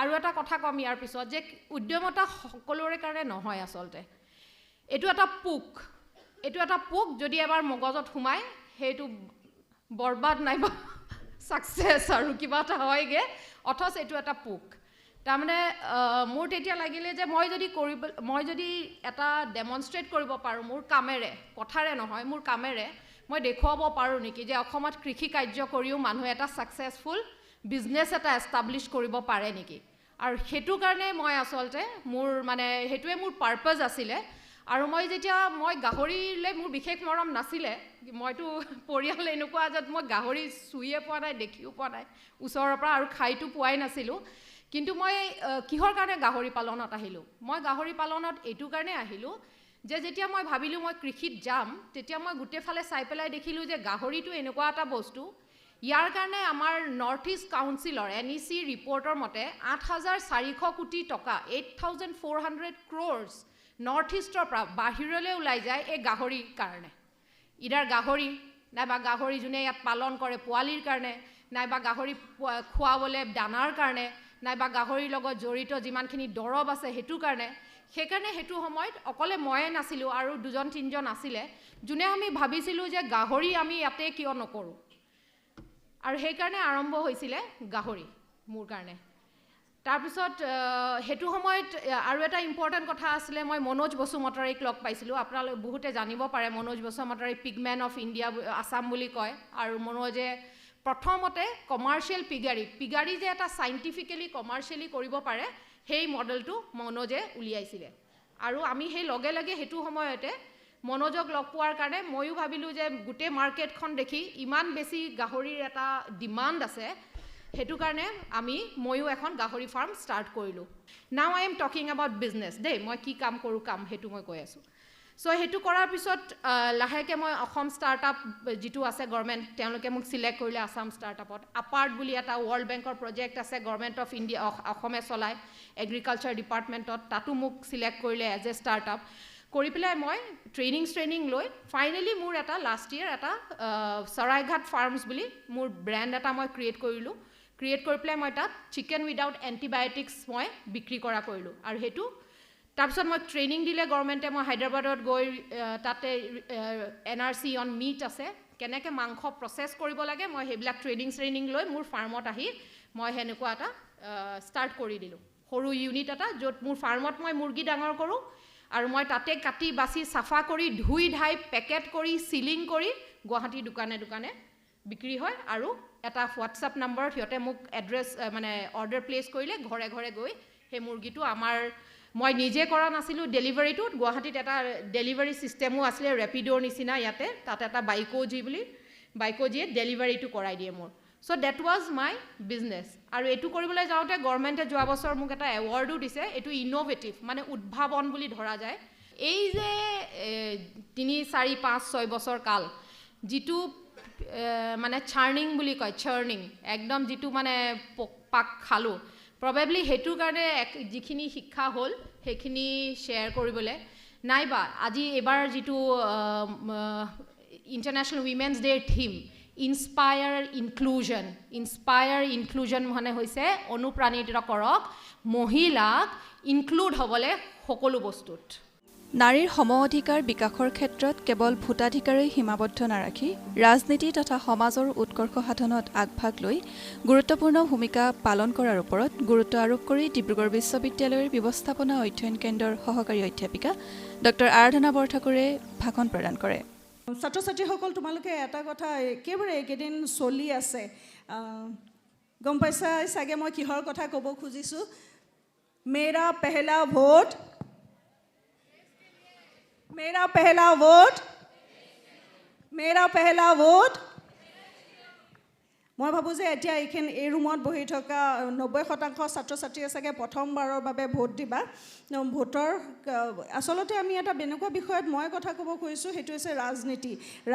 আৰু এটা কথা ক'ম ইয়াৰ পিছত, যে উদ্যমতা সকলোৰে কাৰণে নহয় আচলতে। এইটো এটা পোক যদি এবাৰ মগজত সোমায়, সেইটো বৰবাদ নাইবা ছাকচেছ আৰু কিবা এটা হয়গৈ, অথচ এইটো এটা পোক। তাৰমানে মোৰ তেতিয়া লাগিলে যে মই যদি এটা ডেমনষ্ট্ৰেট কৰিব পাৰোঁ মোৰ কামেৰে, কথাৰে নহয়, মোৰ কামেৰে মই দেখুৱাব পাৰোঁ নেকি যে অসমত কৃষি কাৰ্য কৰিও মানুহ এটা ছাকচেছফুল বিজনেছ এটা এষ্টাব্লিছ কৰিব পাৰে নেকি আৰু সেইটো কাৰণে মই আচলতে মোৰ মানে সেইটোৱে মোৰ পাৰ্পাছ আছিলে আৰু মই যেতিয়া মই গাহৰিলৈ মোৰ বিশেষ মৰম নাছিলে মইতো পৰিয়াল এনেকুৱা য'ত মই গাহৰি চুইয়ে পোৱা নাই দেখিও পোৱা নাই ওচৰৰ পৰা আৰু খাইতো পোৱাই নাছিলোঁ কিন্তু মই কিহৰ কাৰণে গাহৰি পালনত আহিলোঁ মই গাহৰি পালনত এইটো কাৰণে আহিলোঁ যে যেতিয়া মই ভাবিলোঁ মই কৃষিত যাম তেতিয়া মই গোটেইফালে চাই পেলাই দেখিলোঁ যে গাহৰিটো এনেকুৱা এটা বস্তু ইয়াৰ কাৰণে আমাৰ নৰ্থ ইষ্ট কাউন্সিলৰ NEC ৰিপৰ্টৰ মতে 8,400 কোটি টকা 8,400 crores নৰ্থ ইষ্টৰ পৰা বাহিৰলৈ ওলাই যায় এই গাহৰিৰ কাৰণে ইদাৰ গাহৰি নাইবা গাহৰি যোনে ইয়াত পালন কৰে পোৱালিৰ কাৰণে নাইবা গাহৰি খোৱাবলৈ দানাৰ কাৰণে নাইবা গাহৰিৰ লগত জড়িত যিমানখিনি দৰৱ আছে সেইটোৰ কাৰণে সেইকাৰণে সেইটো সময়ত অকলে ময়ে নাছিলোঁ আৰু 2-3জন আছিলে যোনে আমি ভাবিছিলোঁ যে গাহৰি আমি ইয়াতে কিয় নকৰোঁ আৰু সেইকাৰণে আৰম্ভ হৈছিলে গাহৰি মোৰ কাৰণে তাৰপিছত সেইটো সময়ত আৰু এটা ইম্পৰ্টেণ্ট কথা আছিলে মই মনোজ বসুমতাৰীক লগ পাইছিলোঁ আপোনালোকে বহুতে জানিব পাৰে মনোজ বসুমতাৰী পিগমেন অফ ইণ্ডিয়া আছাম বুলি কয় আৰু মনোজে প্ৰথমতে কমাৰ্চিয়েল পিগাৰী যে এটা চাইণ্টিফিকেলি কমাৰ্চিয়েলি কৰিব পাৰে সেই মডেলটো মনোজে উলিয়াইছিলে আৰু আমি সেই লগে লগে সেইটো সময়তে মনোজক লগ পোৱাৰ কাৰণে ময়ো ভাবিলোঁ যে গোটেই মাৰ্কেটখন দেখি ইমান বেছি গাহৰিৰ এটা ডিমাণ্ড আছে সেইটো কাৰণে ময়ো এখন গাহৰি ফাৰ্ম ষ্টাৰ্ট কৰিলোঁ now I am talking about business দেই মই কি কাম কৰোঁ সেইটো মই কৈ আছোঁ চ' সেইটো কৰাৰ পিছত লাহেকৈ মই অসম ষ্টাৰ্টআপ যিটো আছে গভৰ্ণমেণ্ট তেওঁলোকে মোক চিলেক্ট কৰিলে আছাম ষ্টাৰ্টআপত আপাৰ্ট বুলি এটা ৱৰ্ল্ড বেংকৰ প্ৰজেক্ট আছে গভৰ্ণমেণ্ট অফ ইণ্ডিয়া অসমে চলায় এগ্ৰিকালচাৰ ডিপাৰ্টমেণ্টত তাতো মোক চিলেক্ট কৰিলে এজ এ ষ্টাৰ্টআপ কৰি পেলাই মই ট্ৰেইনিং লৈ ফাইনেলি মোৰ এটা লাষ্ট ইয়েৰ এটা চৰাইঘাট ফাৰ্মছ বুলি মোৰ ব্ৰেণ্ড এটা মই ক্ৰিয়েট কৰিলোঁ ক্ৰিয়েট কৰি পেলাই মই তাত চিকেন উইদাউট এণ্টিবায়'টিক্স মই বিক্ৰী কৰিলোঁ আৰু সেইটো তাৰপিছত মই ট্ৰেইনিং দিলে গভৰ্ণমেণ্টে মই হায়দৰাবাদত গৈ তাতে NRC অন মিট আছে কেনেকৈ মাংস প্ৰচেছ কৰিব লাগে মই সেইবিলাক ট্ৰেইনিং লৈ মোৰ ফাৰ্মত আহি মই সেনেকুৱা এটা ষ্টাৰ্ট কৰি দিলোঁ সৰু ইউনিট এটা য'ত মোৰ ফাৰ্মত মই মুৰ্গী ডাঙৰ কৰোঁ আৰু মই তাতে কাটি বাছি চাফা কৰি ধুই ধাই পেকেট কৰি চিলিং কৰি গুৱাহাটী দোকানে বিক্ৰী হয় আৰু এটা হোৱাটছআপ নম্বৰত সিহঁতে মোক এড্ৰেছ মানে অৰ্ডাৰ প্লেচ কৰিলে ঘৰে ঘৰে গৈ সেই মুৰ্গীটো মই নিজে কৰা নাছিলোঁ ডেলিভাৰীটোত গুৱাহাটীত এটা ডেলিভাৰী ছিষ্টেমো আছিলে ৰেপিডৰ নিচিনা ইয়াতে তাত এটা বাইক'জিয়ে ডেলিভাৰীটো কৰাই দিয়ে মোৰ চ' ডেট ৱাজ মাই বিজনেছ আৰু এইটো কৰিবলৈ যাওঁতে গভৰ্ণমেণ্টে যোৱা বছৰ মোক এটা এৱাৰ্ডো দিছে এইটো ইন'ভেটিভ মানে উদ্ভাৱন বুলি ধৰা যায় এই যে 3, 4, 5, 6 বছৰ কাল যিটো মানে চাৰ্নিং বুলি কয় চাৰ্নিং একদম যিটো মানে পাক খালোঁ প্ৰবেবলি সেইটোৰ কাৰণে যিখিনি শিক্ষা হ'ল সেইখিনি শ্বেয়াৰ কৰিবলৈ নাইবা আজি এবাৰ যিটো ইণ্টাৰনেশ্যনেল উইমেন্স ডে'ৰ থিম ইনস্পায়াৰ ইনক্লুজন মানে হৈছে অনুপ্ৰাণিত কৰক মহিলাক ইনক্লুড হ'বলৈ সকলো বস্তুত নাৰীৰ সম অধিকাৰ বিকাশৰ ক্ষেত্ৰত কেৱল ভোটাধিকাৰেই সীমাবদ্ধ নাৰাখি ৰাজনীতি তথা সমাজৰ উৎকৰ্ষ সাধনত আগভাগ লৈ গুৰুত্বপূৰ্ণ ভূমিকা পালন কৰাৰ ওপৰত গুৰুত্ব আৰোপ কৰি ডিব্ৰুগড় বিশ্ববিদ্যালয়ৰ ব্যৱস্থাপনা অধ্যয়ন কেন্দ্ৰৰ সহকাৰী অধ্যাপিকা ডক্টৰ আৰাধনা বৰঠাকুৰে ভাষণ প্ৰদান কৰে ছাত্ৰ ছাত্ৰীসকল তোমালোকে এটা কথা একেবাৰে এইকেইদিন চলি আছে গম পাইছা চাগে মই কিহৰ কথা ক'ব খুজিছোঁ মেৰা পেহলা ভোট मेरा पहला वोट মই ভাবোঁ যে এতিয়া এই ৰুমত বহি থকা 90% ছাত্ৰ ছাত্ৰীয়ে চাগে প্ৰথমবাৰৰ বাবে ভোট দিবা ভোটৰ আচলতে আমি এটা বেনেকুৱা বিষয়ত মই কথা ক'ব খুজিছোঁ সেইটো হৈছে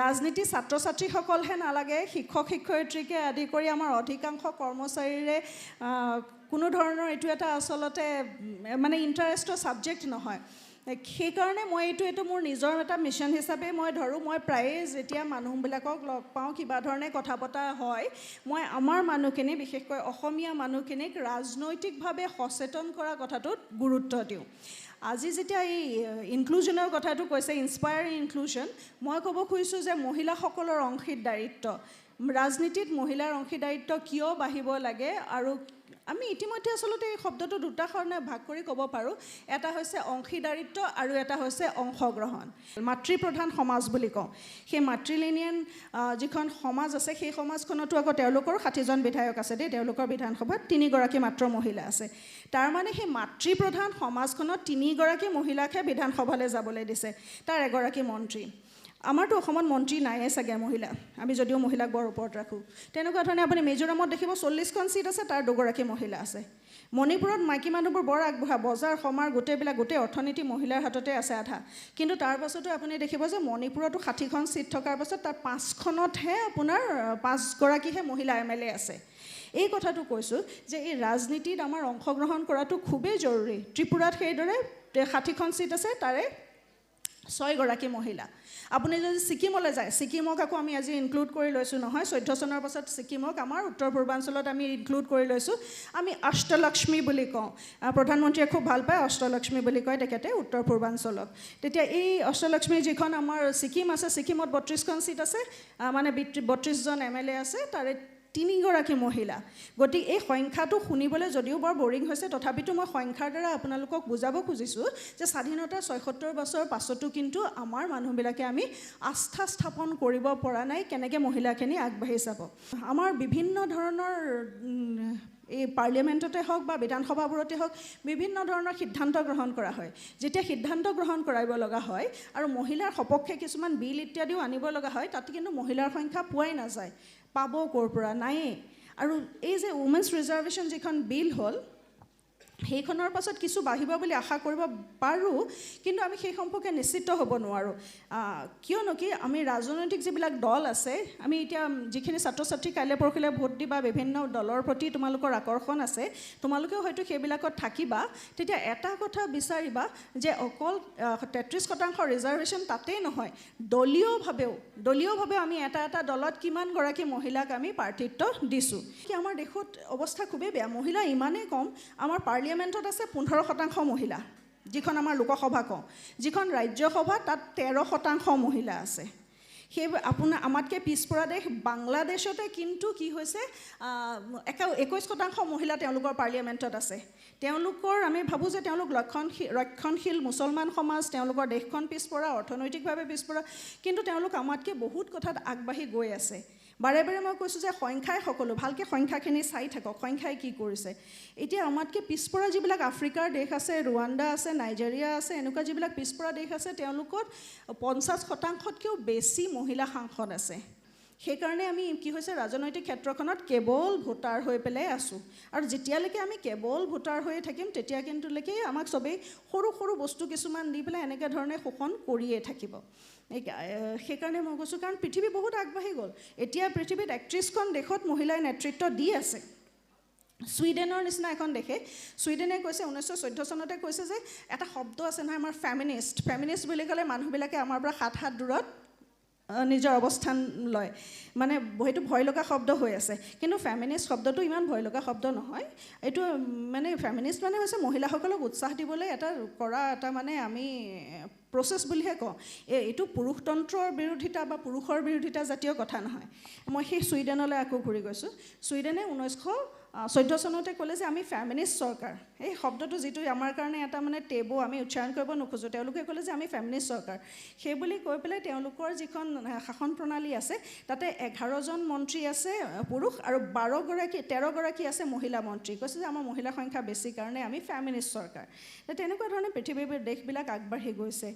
ৰাজনীতি ছাত্ৰ ছাত্ৰীসকলহে নালাগে শিক্ষক শিক্ষয়িত্ৰীকে আদি কৰি আমাৰ অধিকাংশ কৰ্মচাৰীৰে কোনো ধৰণৰ এইটো এটা আচলতে মানে ইণ্টাৰেষ্টৰ ছাবজেক্ট নহয় সেইকাৰণে মই এইটো মোৰ নিজৰ এটা মিছন হিচাপে মই ধৰোঁ মই প্ৰায়ে যেতিয়া মানুহবিলাকক লগ পাওঁ কিবা ধৰণে কথা পতা হয় মই আমাৰ মানুহখিনি বিশেষকৈ অসমীয়া মানুহখিনিক ৰাজনৈতিকভাৱে সচেতন কৰা কথাটোত গুৰুত্ব দিওঁ আজি যেতিয়া এই ইনক্লুজনৰ কথাটো কৈছে ইনস্পায়াৰ ইনক্লুজন মই ক'ব খুজিছোঁ যে মহিলাসকলৰ অংশীদাৰিত্ব ৰাজনীতিত মহিলাৰ অংশীদাৰিত্ব কিয় বাঢ়িব লাগে আৰু আমি ইতিমধ্যে আচলতে এই শব্দটো দুটা কাৰণে ভাগ কৰি ক'ব পাৰোঁ এটা হৈছে অংশীদাৰিত্ব আৰু এটা হৈছে অংশগ্ৰহণ মাতৃপ্ৰধান সমাজ বুলি কওঁ সেই মাতৃলিনিয়ান যিখন সমাজ আছে সেই সমাজখনতো আকৌ তেওঁলোকৰ 60জন বিধায়ক আছে দেই তেওঁলোকৰ বিধানসভাত 3গৰাকী মাত্ৰ মহিলা আছে তাৰ মানে সেই মাতৃপ্ৰধান সমাজখনত 3গৰাকী মহিলাকহে বিধানসভালৈ যাবলৈ দিছে তাৰ এগৰাকী মন্ত্ৰী আমাৰতো অসমত মন্ত্ৰী নাইয়ে চাগে মহিলা আমি যদিও মহিলাক বৰ ওপৰত ৰাখোঁ তেনেকুৱা ধৰণে আপুনি মিজোৰামত দেখিব 40খন চিট আছে তাৰ 2গৰাকী মহিলা আছে মণিপুৰত মাইকী মানুহবোৰ বৰ আগবঢ়া বজাৰ সমাৰ গোটেই অৰ্থনীতি মহিলাৰ হাততে আছে আধা কিন্তু তাৰ পাছতো আপুনি দেখিব যে মণিপুৰতো 60খন চিট থকাৰ পাছত তাৰ 5খনতহে আপোনাৰ 5গৰাকীহে মহিলা MLA আছে এই কথাটো কৈছোঁ যে এই ৰাজনীতিত আমাৰ অংশগ্ৰহণ কৰাটো খুবেই জৰুৰী ত্ৰিপুৰাত সেইদৰে 60খন চিট আছে তাৰে 6গৰাকী মহিলা আপুনি যদি ছিকিমলৈ যায় ছিকিমক আকৌ আমি আজি ইনক্লুড কৰি লৈছোঁ নহয় 14 চনৰ পাছত ছিকিমক আমাৰ উত্তৰ পূৰ্বাঞ্চলত আমি ইনক্লুড কৰি লৈছোঁ আমি অষ্টলক্ষ্মী বুলি কওঁ প্ৰধানমন্ত্ৰীয়ে খুব ভাল পায় অষ্টলক্ষ্মী বুলি কয় তেখেতে উত্তৰ পূৰ্বাঞ্চলক তেতিয়া এই অষ্টলক্ষ্মী যিখন আমাৰ ছিকিম আছে ছিকিমত 32খন চিট আছে মানে 32জন MLA আছে তাৰে 3গৰাকী মহিলা গতিকে এই সংখ্যাটো শুনিবলৈ যদিও বৰ বৰিং হৈছে তথাপিতো মই সংখ্যাৰ দ্বাৰা আপোনালোকক বুজাব খুজিছোঁ যে স্বাধীনতাৰ ৭৬ বছৰ পাছতো কিন্তু আমাৰ মানুহবিলাকে আমি আস্থা স্থাপন কৰিব পৰা নাই কেনেকৈ মহিলাখিনি আগবাঢ়ি যাব আমাৰ বিভিন্ন ধৰণৰ এই পাৰ্লিয়ামেণ্টতে হওক বা বিধানসভাবোৰতে হওক বিভিন্ন ধৰণৰ সিদ্ধান্ত গ্ৰহণ কৰা হয় যেতিয়া সিদ্ধান্ত গ্ৰহণ কৰাব লগা হয় আৰু মহিলাৰ সপক্ষে কিছুমান বিল ইত্যাদিও আনিব লগা হয় তাত কিন্তু মহিলাৰ সংখ্যা পোৱাই নাযায় পাব ক'ৰ পৰা নায়েই আৰু এই যে উমেন্স ৰিজাৰ্ভেশ্যন যিখন বিল হ'ল সেইখনৰ পাছত কিছু বাঢ়িব বুলি আশা কৰিব পাৰোঁ কিন্তু আমি সেই সম্পৰ্কে নিশ্চিত হ'ব নোৱাৰোঁ কিয়নো কি আমি ৰাজনৈতিক যিবিলাক দল আছে আমি এতিয়া যিখিনি ছাত্ৰ ছাত্ৰী কাইলৈ পৰহিলৈ ভোট দিবা বিভিন্ন দলৰ প্ৰতি তোমালোকৰ আকৰ্ষণ আছে তোমালোকেও হয়তো সেইবিলাকত থাকিবা তেতিয়া এটা কথা বিচাৰিবা যে অকল 33% ৰিজাৰ্ভেশ্যন তাতেই নহয় দলীয়ভাৱেও আমি এটা দলত কিমানগৰাকী মহিলাক আমি প্ৰাৰ্থিত্ব দিছোঁ কি আমাৰ দেশত অৱস্থা খুবেই বেয়া মহিলা ইমানেই কম আমাৰ পাৰ্লিয়ামেণ্টত আছে 15% মহিলা যিখন আমাৰ লোকসভা কওঁ যিখন ৰাজ্যসভা তাত 13% মহিলা আছে সেই আপোনাৰ আমাতকৈ পিছপৰা দেশ বাংলাদেশতে কিন্তু কি হৈছে 21% মহিলা তেওঁলোকৰ পাৰ্লিয়ামেণ্টত আছে তেওঁলোকৰ আমি ভাবোঁ যে তেওঁলোক ৰক্ষণশীল মুছলমান সমাজ তেওঁলোকৰ দেশখন পিছপৰা অৰ্থনৈতিকভাৱে পিছপৰা কিন্তু তেওঁলোক আমাতকৈ বহুত কথাত আগবাঢ়ি গৈ আছে বাৰে বাৰে মই কৈছোঁ যে সংখ্যাই সকলো ভালকৈ সংখ্যাখিনি চাই থাকক সংখ্যাই কি কৰিছে এতিয়া আমাতকৈ পিছপৰা যিবিলাক আফ্ৰিকাৰ দেশ আছে ৰুৱাণ্ডা আছে নাইজেৰিয়া আছে এনেকুৱা যিবিলাক পিছপৰা দেশ আছে তেওঁলোকত 50%তকৈও বেছি মহিলা সাংসদ আছে সেইকাৰণে আমি কি হৈছে ৰাজনৈতিক ক্ষেত্ৰখনত কেৱল ভোটাৰ হৈ পেলাই আছোঁ আৰু যেতিয়ালৈকে আমি কেৱল ভোটাৰ হৈয়ে থাকিম তেতিয়া কিন্তুলৈকে আমাক চবেই সৰু বস্তু কিছুমান দি পেলাই এনেকৈ ধৰণে শোষণ কৰিয়ে থাকিব সেইকাৰণে মই কৈছোঁ কাৰণ পৃথিৱী বহুত আগবাঢ়ি গ'ল এতিয়া পৃথিৱীত 31খন দেশত মহিলাই নেতৃত্ব দি আছে ছুইডেনৰ নিচিনা এখন দেশে ছুইডেনে কৈছে 1914 চনতে কৈছে যে এটা শব্দ আছে নহয় আমাৰ ফেমিনিষ্ট বুলি ক'লে মানুহবিলাকে আমাৰ পৰা 7 হাত দূৰত নিজৰ অৱস্থান লয় মানে সেইটো ভয় লগা শব্দ হৈ আছে কিন্তু ফেমিনিষ্ট শব্দটো ইমান ভয় লগা শব্দ নহয় এইটো মানে ফেমিনিষ্ট মানে হৈছে মহিলাসকলক উৎসাহ দিবলৈ এটা মানে আমি প্ৰচেছ বুলিহে কওঁ এইটো পুৰুষতন্ত্ৰৰ বিৰোধিতা বা পুৰুষৰ বিৰোধিতা জাতীয় কথা নহয় মই সেই ছুইডেনলৈ আকৌ ঘূৰি গৈছোঁ ছুইডেনে 1914 চনতে ক'লে যে আমি ফেমিনিষ্ট চৰকাৰ এই শব্দটো যিটো আমাৰ কাৰণে এটা মানে টেবু আমি উচ্চাৰণ কৰিব নোখোজোঁ তেওঁলোকে ক'লে যে আমি ফেমিনিষ্ট চৰকাৰ সেই বুলি কৈ পেলাই তেওঁলোকৰ যিখন শাসন প্ৰণালী আছে তাতে 11জন মন্ত্ৰী আছে পুৰুষ আৰু 13গৰাকী আছে মহিলা মন্ত্ৰী কৈছে যে আমাৰ মহিলাৰ সংখ্যা বেছি কাৰণে আমি ফেমিনিষ্ট চৰকাৰ তেনেকুৱা ধৰণে পৃথিৱীৰ দেশবিলাক আগবাঢ়ি গৈছে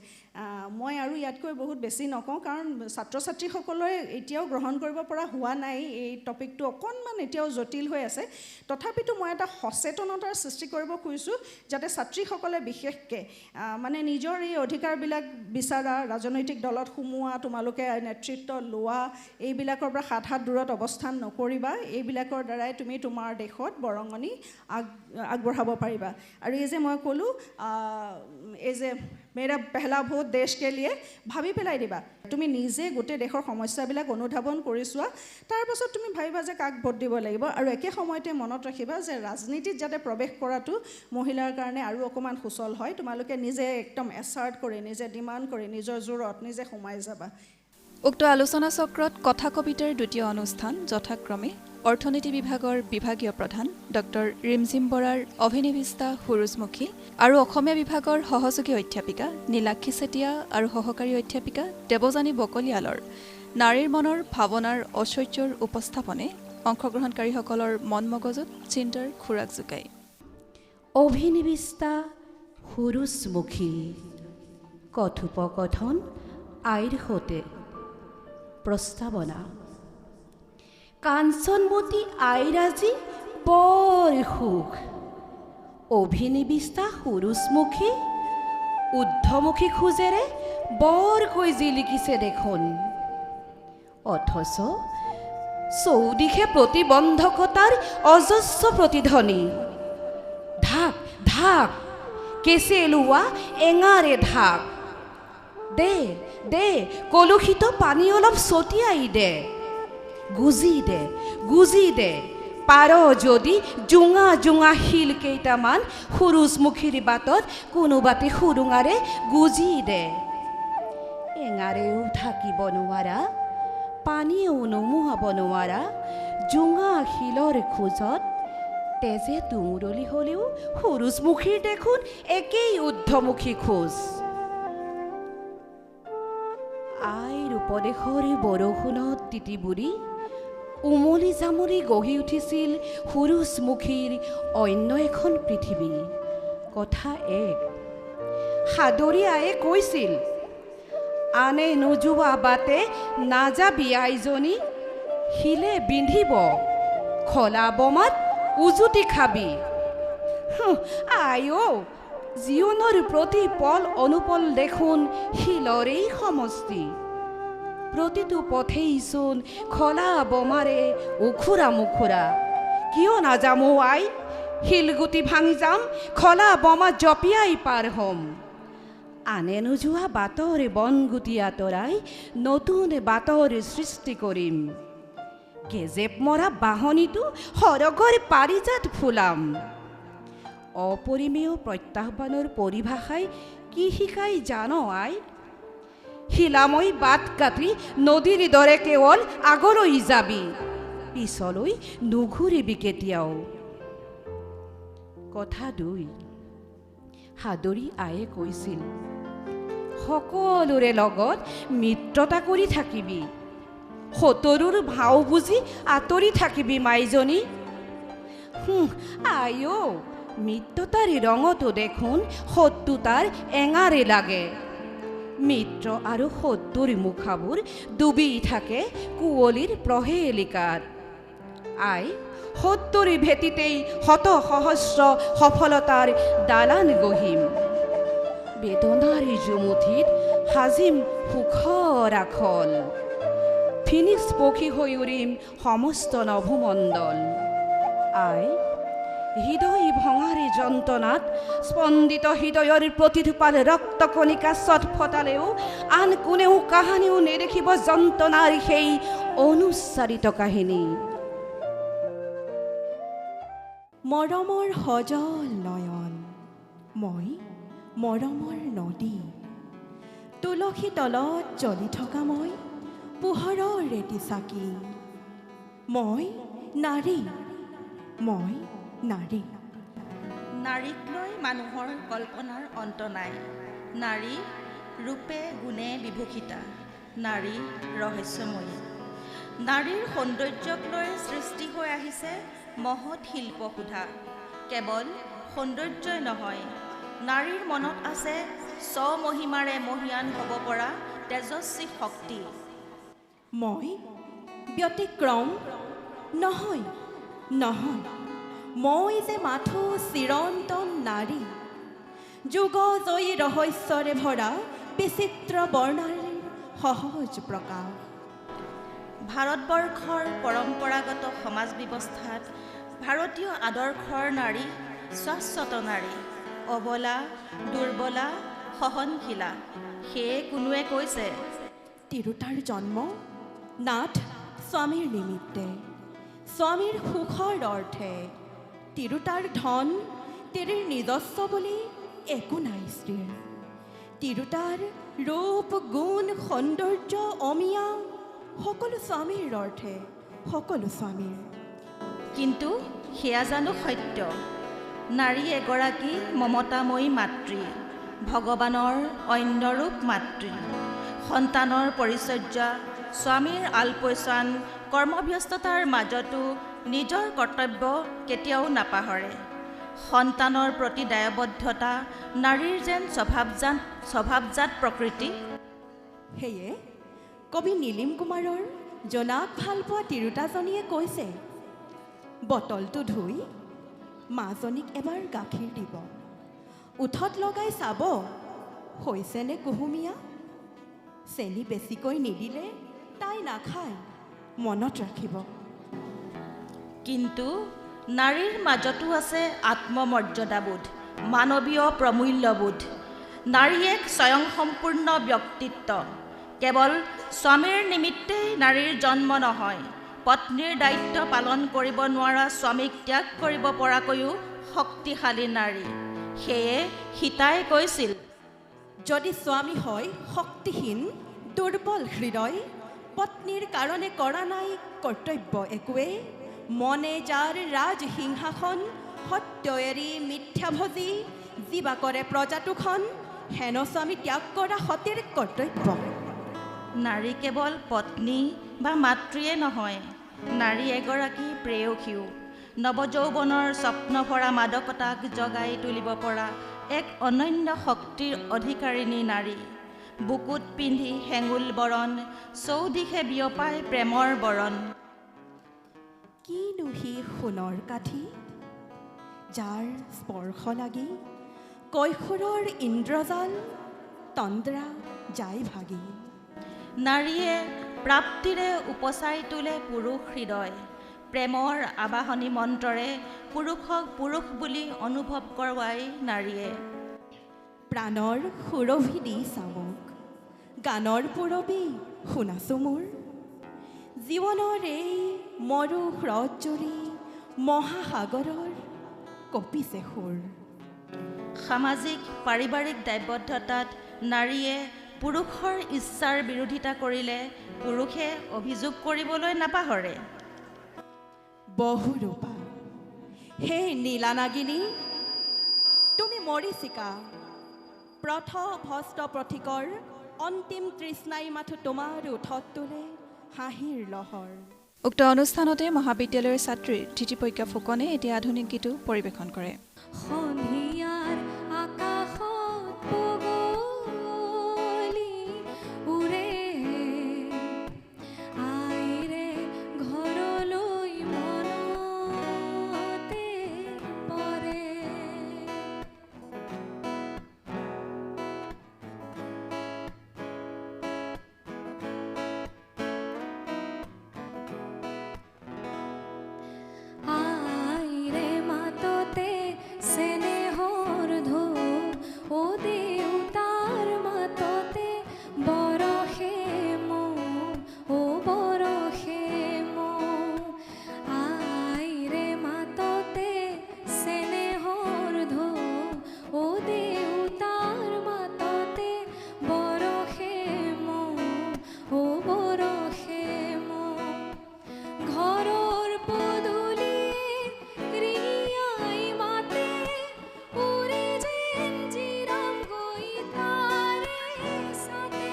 মই আৰু ইয়াতকৈ বহুত বেছি নকওঁ কাৰণ ছাত্ৰ ছাত্ৰীসকলে এতিয়াও গ্ৰহণ কৰিব পৰা হোৱা নাই এই টপিকটো অকণমান এতিয়াও জটিল হৈ আছে তথাপিতো মই এটা সচেতনতাৰ সৃষ্টি কৰিব খুজিছোঁ যাতে ছাত্ৰীসকলে বিশেষকৈ মানে নিজৰ এই অধিকাৰবিলাক বিচৰা ৰাজনৈতিক দলত সোমোৱা তোমালোকে নেতৃত্ব লোৱা এইবিলাকৰ পৰা 7 হাত দূৰত অৱস্থান নকৰিবা এইবিলাকৰ দ্বাৰাই তুমি তোমাৰ দেশত বৰঙণি আগবঢ়াব পাৰিবা আৰু এই যে মই ক'লোঁ এই যে মেৰা পেহলা ভোট দেশ কে লিয়ে ভাবি পেলাই দিবা তুমি নিজে গোটেই দেশৰ সমস্যাবিলাক অনুধাৱন কৰি চোৱা তাৰপাছত তুমি ভাবিবা যে কাক ভোট দিব লাগিব আৰু একে সময়তে মনত ৰাখিবা যে ৰাজনীতিত যাতে প্ৰৱেশ কৰাটো মহিলাৰ কাৰণে আৰু অকণমান সুচল হয় তোমালোকে নিজে একদম এছাৰ্ট কৰি নিজে ডিমাণ্ড কৰি নিজৰ জোৰত নিজে সোমাই যাবা উক্ত আলোচনা চক্ৰত কথা কবিতাৰ দ্বিতীয় অনুষ্ঠান যথাক্ৰমে অৰ্থনীতি বিভাগৰ বিভাগীয় প্ৰধান ডক্টৰ ৰিমজিম বৰাৰ অভিনিবিষ্টা সুৰুজমুখী আৰু অসমীয়া বিভাগৰ সহযোগী অধ্যাপিকা নীলাক্ষী চেতিয়া আৰু সহকাৰী অধ্যাপিকা দেৱযানী বকলিয়ালৰ নাৰীৰ মনৰ ভাৱনাৰ ঐশ্বৰ্যৰ উপস্থাপনে অংশগ্ৰহণকাৰীসকলৰ মন মগজুত চিন্তাৰ খোৰাক জোকায়। অভিনিবিষ্টা সুৰুজমুখী কথোপকথন আইৰ সতে প্ৰস্তাৱনা। কাঞ্চনমতী আইৰ আজি বৰ সুখ, অভিনিবিষ্টা সুৰুজমুখী ঊৰ্ধ্বমুখী খোজেৰে বৰকৈ জিলিকিছে দেখোন, অথচ চৌদিশে প্ৰতিবন্ধকতাৰ অজস্ৰ প্ৰতিধ্বনি। ঢাক ঢাক কেঁচে লোৱা এঙাৰে ঢাক, দে দে কলুষিত পানী অলপ ছটিয়াই দে, গুজি দে পাৰ যদি জোঙা জোঙা শিল কেইটামান সুৰুজমুখীৰ বাটত কোনোবাতে সুৰুঙাৰে গুজি দে। এঙাৰেও ঢাকিব নোৱাৰা, পানীয়েও নুমুৱাব নোৱাৰা জোঙা শিলৰ খোজত তেজে তুমুৰলি হ'লেও সুৰুজমুখীৰ দেখোন একেই ঊৰ্ধ্বমুখী খোজ। আইৰ উপদেশৰ বৰষুণত তিতিবুৰি উমলি জামলি গঢ়ি উঠিছিল সুৰুজমুখীৰ অন্য এখন পৃথিৱী। কথা এক, সাদৰী আয়ে কৈছিল, আনে নোযোৱা বাটে নাযাবি আইজনী, শিলে বিন্ধিব খলা বমাত উজুতি খাবি। আইও, জীৱনৰ প্ৰতি পল অনুপল দেখোন শিলৰেই সমষ্টি, প্ৰতিটো পথেইচোন খলা বমাৰে উখুৰা মুখুৰা। কিয় নাযামো আই, শিলগুটি ভাঙি যাম, খলা বমা জপিয়াই পাৰ হ'ম। আনে নোযোৱা বাটৰ বনগুটি আঁতৰাই নতুন বাটৰ সৃষ্টি কৰিম, গেজেপ মৰা বাহনীটো সৰগৰ পাৰিজাত ফুলাম। অপৰিমেয় প্ৰত্যাহ্বানৰ পৰিভাষাই কি শিকাই জানো আই, শিলাময় বাট কাটি নদীৰ দৰে কেৱল আগলৈ যাবি, পিছলৈ নুঘূৰিবি কেতিয়াও। কথা দুই, সাদৰী আয়ে কৈছিল, সকলোৰে লগত মিত্ৰতা কৰি থাকিবি, শত্ৰুৰ ভাও বুজি আঁতৰি থাকিবি মাইজনী। আইও, মিত্ৰতাৰ ৰঙতো দেখোন শত্ৰুতাৰ এঙাৰে লাগে। মিত্ৰ আৰু শত্ৰুৰ মুখাবোৰ ডুবি থাকে কুঁৱলীৰ প্ৰহেলিকাত। আই, শত্ৰুৰ ভেটিতেই শত সহস্ৰ সফলতাৰ দালান গঢ়িম, বেদনাৰ জুমুঠিত সাজিম সুখৰ আখল, ফিনিক্স পক্ষী হৈ উৰিম সমস্ত নভমণ্ডল। আই, হৃদয় ভঙাৰ যন্ত্ৰণাত স্পন্দিত হৃদয়ৰ প্ৰতিটোপাল ৰক্তকণিকা ছটফটালেও আন কোনেও কাহানিও নেদেখিব যন্ত্ৰণাৰ সেই অনুচ্চাৰিত কাহিনী। মৰমৰ সজল নয়ন, মই মৰমৰ নদী, তুলসী তলত জ্বলি থকা মই পোহৰৰ ৰেতি চাকি। মই নাৰী, মই নাৰী। নাৰীক লৈ মানুহৰ কল্পনাৰ অন্ত নাই। নাৰী ৰূপে গুণে বিভূষিতা, নাৰী ৰহস্যময়ী। নাৰীৰ সৌন্দৰ্যক লৈ সৃষ্টি হৈ আহিছে মহৎ শিল্পসুধা। কেৱল সৌন্দৰ্যই নহয়, নাৰীৰ মনত আছে স্বমহিমাৰে মহিয়ান হ'ব পৰা তেজস্বী শক্তি। মই ব্যতিক্ৰম নহয়, নহয়, মই যে মাথো চিৰন্তন নাৰী, যুগজয়ী ৰহস্যৰে ভৰা বিচিত্ৰ বৰ্ণালীৰ সহজ প্ৰকাশ। ভাৰতবৰ্ষৰ পৰম্পৰাগত সমাজ ব্যৱস্থাত ভাৰতীয় আদৰ্শৰ নাৰী শাশ্বত নাৰী, অবলা, দুৰ্বলা, সহনশীলা। সেয়ে কোনোৱে কৈছে, তিৰোতাৰ জন্ম নাথ স্বামীৰ নিমিত্তে, স্বামীৰ সুখৰ অৰ্থে। তিৰোতাৰ ধন তেৰীৰ নিজস্ব বুলি একো নাই স্ত্ৰীৰ, তিৰোতাৰ ৰূপ গুণ সৌন্দৰ্য অমিয়া সকলো স্বামীৰ অৰ্থে সকলো স্বামীৰ। কিন্তু সেয়া জানো সত্য? নাৰী এগৰাকী মমতাময়ী মাতৃ, ভগৱানৰ অন্য ৰূপ মাতৃ। সন্তানৰ পৰিচৰ্যা, স্বামীৰ আলপৈচান, কৰ্মব্যস্ততাৰ মাজতো নিজৰ কৰ্তব্য কেতিয়াও নাপাহৰে। সন্তানৰ প্ৰতি দায়বদ্ধতা নাৰীৰ যেন স্বভাৱজাত প্ৰকৃতি। সেয়ে কবি নীলিম কুমাৰৰ জনাক ভাল পোৱা তিৰোতাজনীয়ে কৈছে, বটলটো ধুই মাজনীক এবাৰ গাখীৰ দিব, উঠত লগাই চাব হৈছেনে কুহুমীয়া। চেনি বেছিকৈ নিদিলে তাই নাখায়, মনত ৰাখিব। কিন্তু নাৰীৰ মাজতো আছে আত্মমৰ্যাদাবোধ, মানৱীয় প্ৰমূল্যবোধ। নাৰী এক স্বয়ংসম্পূৰ্ণ ব্যক্তিত্ব। কেৱল স্বামীৰ নিমিত্তেই নাৰীৰ জন্ম নহয়, পত্নীৰ দায়িত্ব পালন কৰিব নোৱাৰা স্বামীক ত্যাগ কৰিব পৰাকৈও শক্তিশালী নাৰী। সেয়ে সীতাই কৈছিল, যদি স্বামী হয় শক্তিহীন দুৰ্বল হৃদয়, পত্নীৰ কাৰণে কৰা নাই কৰ্তব্য একোৱেই। মনে যাৰ ৰাজ সিংহাসন, সত্য এৰি মিথ্যাভোজী, জীৱা কৰে প্ৰজাটোখন, হেন স্বামী ত্যাগ কৰা সতীৰ কৰ্তব্য। নাৰী কেৱল পত্নী বা মাতৃয়ে নহয়, নাৰী এগৰাকী প্ৰেয়সীও। নৱযৌৱনৰ স্বপ্নভৰা মাদকতাক জগাই তুলিব পৰা এক অনন্য শক্তিৰ অধিকাৰিণী নাৰী। বুকুত পিন্ধি হেঙুল বৰণ, চৌদিশে বিয়পাই প্ৰেমৰ বৰণ। কিনো সি সোণৰ কাঠি, যাৰ স্পৰ্শ লাগি কৈশোৰৰ ইন্দ্ৰজাল তন্দ্ৰা যায় ভাগি। নাৰীয়ে প্ৰাপ্তিৰে উপচাই তোলে পুৰুষ হৃদয়। প্ৰেমৰ আবাহনী মন্ত্ৰৰে পুৰুষক পুৰুষ বুলি অনুভৱ কৰোৱাই নাৰীয়ে। প্ৰাণৰ সুৰভি দি চামুক, গানৰ পুৰবী শুনাছো মোৰ, জীৱনৰ এই মৰু হ্ৰদজুৰি মহাসাগৰৰ কঁপিছে সুৰ। সামাজিক পাৰিবাৰিক দায়বদ্ধতাত নাৰীয়ে পুৰুষৰ ইচ্ছাৰ বিৰোধিতা কৰিলে পুৰুষে অভিযোগ কৰিবলৈ নাপাহৰে। বহুৰূপা হে নীলানাগিনী, তুমি মৰিচিকা প্ৰথ ভস্ত প্ৰথিকৰ অন্তিম তৃষ্ণাই মাথো তোমাৰ উঠত তোলে হাঁহিৰ লহৰ। উক্ত অনুষ্ঠানতে মহাবিদ্যালয়ৰ ছাত্ৰী ধৃতিপ্ৰজ্ঞা ফুকনে এতিয়া আধুনিক গীতো পৰিৱেশন কৰে। সন্ধিয়াৰ আকাশত বগলী উৰে, আইৰে ঘৰলৈ মনতে পৰে। আইৰে মাততে চেনেহৰ ঢৌ, ও দেউতাৰ মাততে বৰষে মৌ, ও বৰষে মৌ। আইৰে মাততে চেনেহৰ ঢৌ, ও দেউতাৰ মাততে বৰষে মৌ, ও বৰষে মৌ। ঘৰৰ পদূলিয়ে ৰিয়াই মাতে, উৰি যেন জিৰাম গৈ তাৰে ছাতে।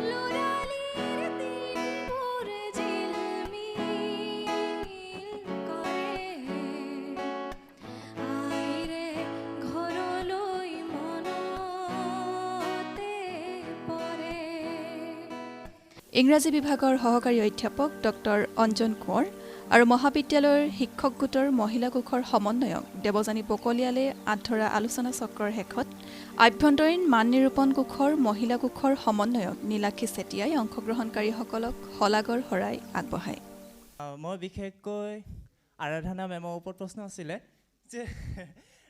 ল'ৰালিৰ দিনবোৰ জিলমিল কৰে, আইৰে ঘৰলৈ মনতে পৰে। ইংৰাজী বিভাগৰ সহকাৰী অধ্যাপক ডক্টৰ অঞ্জন কোঁৱৰ আৰু মহাবিদ্যালয়ৰ শিক্ষক গোটৰ মহিলা কোষৰ সমন্বয়ক দেৱযানী বকলিয়ালে আঁতধৰা আলোচনা চক্ৰৰ শেষত আভ্যন্তৰীণ মান নিৰূপণ কোষৰ মহিলা কোষৰ সমন্বয়ক নীলাক্ষী চেতিয়াই অংশগ্ৰহণকাৰীসকলক শলাগৰ শৰাই আগবঢ়ায়। মই বিশেষকৈ আৰাধনা মেমৰ ওপৰত প্ৰশ্ন আছিলে যে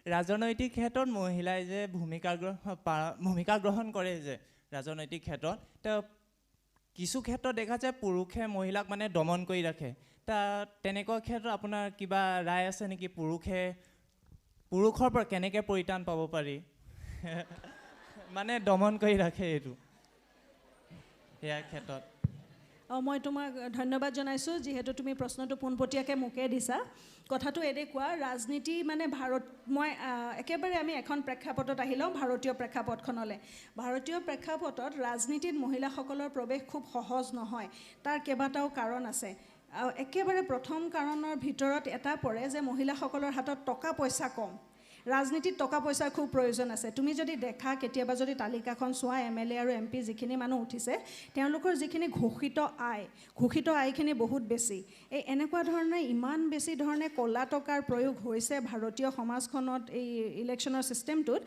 ৰাজনৈতিক ক্ষেত্ৰত মহিলাই যে ভূমিকা গ্ৰহণ কৰে, যে ৰাজনৈতিক ক্ষেত্ৰত কিছু ক্ষেত্ৰত দেখা যায় পুৰুষে মহিলাক মানে দমন কৰি ৰাখে। তেনেকুৱা ক্ষেত্ৰত আপোনাৰ কিবা ৰায় আছে নেকি? পুৰুষৰ পৰা কেনেকৈ পৰিত্ৰাণ পাব পাৰি? মানে দমন কৰি ৰাখে এইটো ইয়াৰ ক্ষেত্ৰত মই তোমাক ধন্যবাদ জনাইছোঁ যিহেতু তুমি প্ৰশ্নটো পোনপটীয়াকৈ মোকে দিছা কথাটো এনেকুৱা ৰাজনীতি মানে মই একেবাৰে আমি এখন প্ৰেক্ষাপটত আহি লওঁ ভাৰতীয় প্ৰেক্ষাপটখনলৈ ভাৰতীয় প্ৰেক্ষাপটত ৰাজনীতিত মহিলাসকলৰ প্ৰৱেশ খুব সহজ নহয় তাৰ কেইবাটাও কাৰণ আছে একেবাৰে প্ৰথম কাৰণৰ ভিতৰত এটা পৰে যে মহিলাসকলৰ হাতত টকা পইচা কম ৰাজনীতিত টকা পইচাৰ খুব প্ৰয়োজন আছে তুমি যদি দেখা কেতিয়াবা যদি তালিকাখন চোৱা MLA আৰু MP যিখিনি মানুহ উঠিছে তেওঁলোকৰ যিখিনি ঘোষিত আয়খিনি বহুত বেছি এই এনেকুৱা ধৰণে ইমান বেছি ধৰণে ক'লা টকাৰ প্ৰয়োগ হৈছে ভাৰতীয় সমাজখনত এই ইলেকশ্যনৰ ছিষ্টেমটোত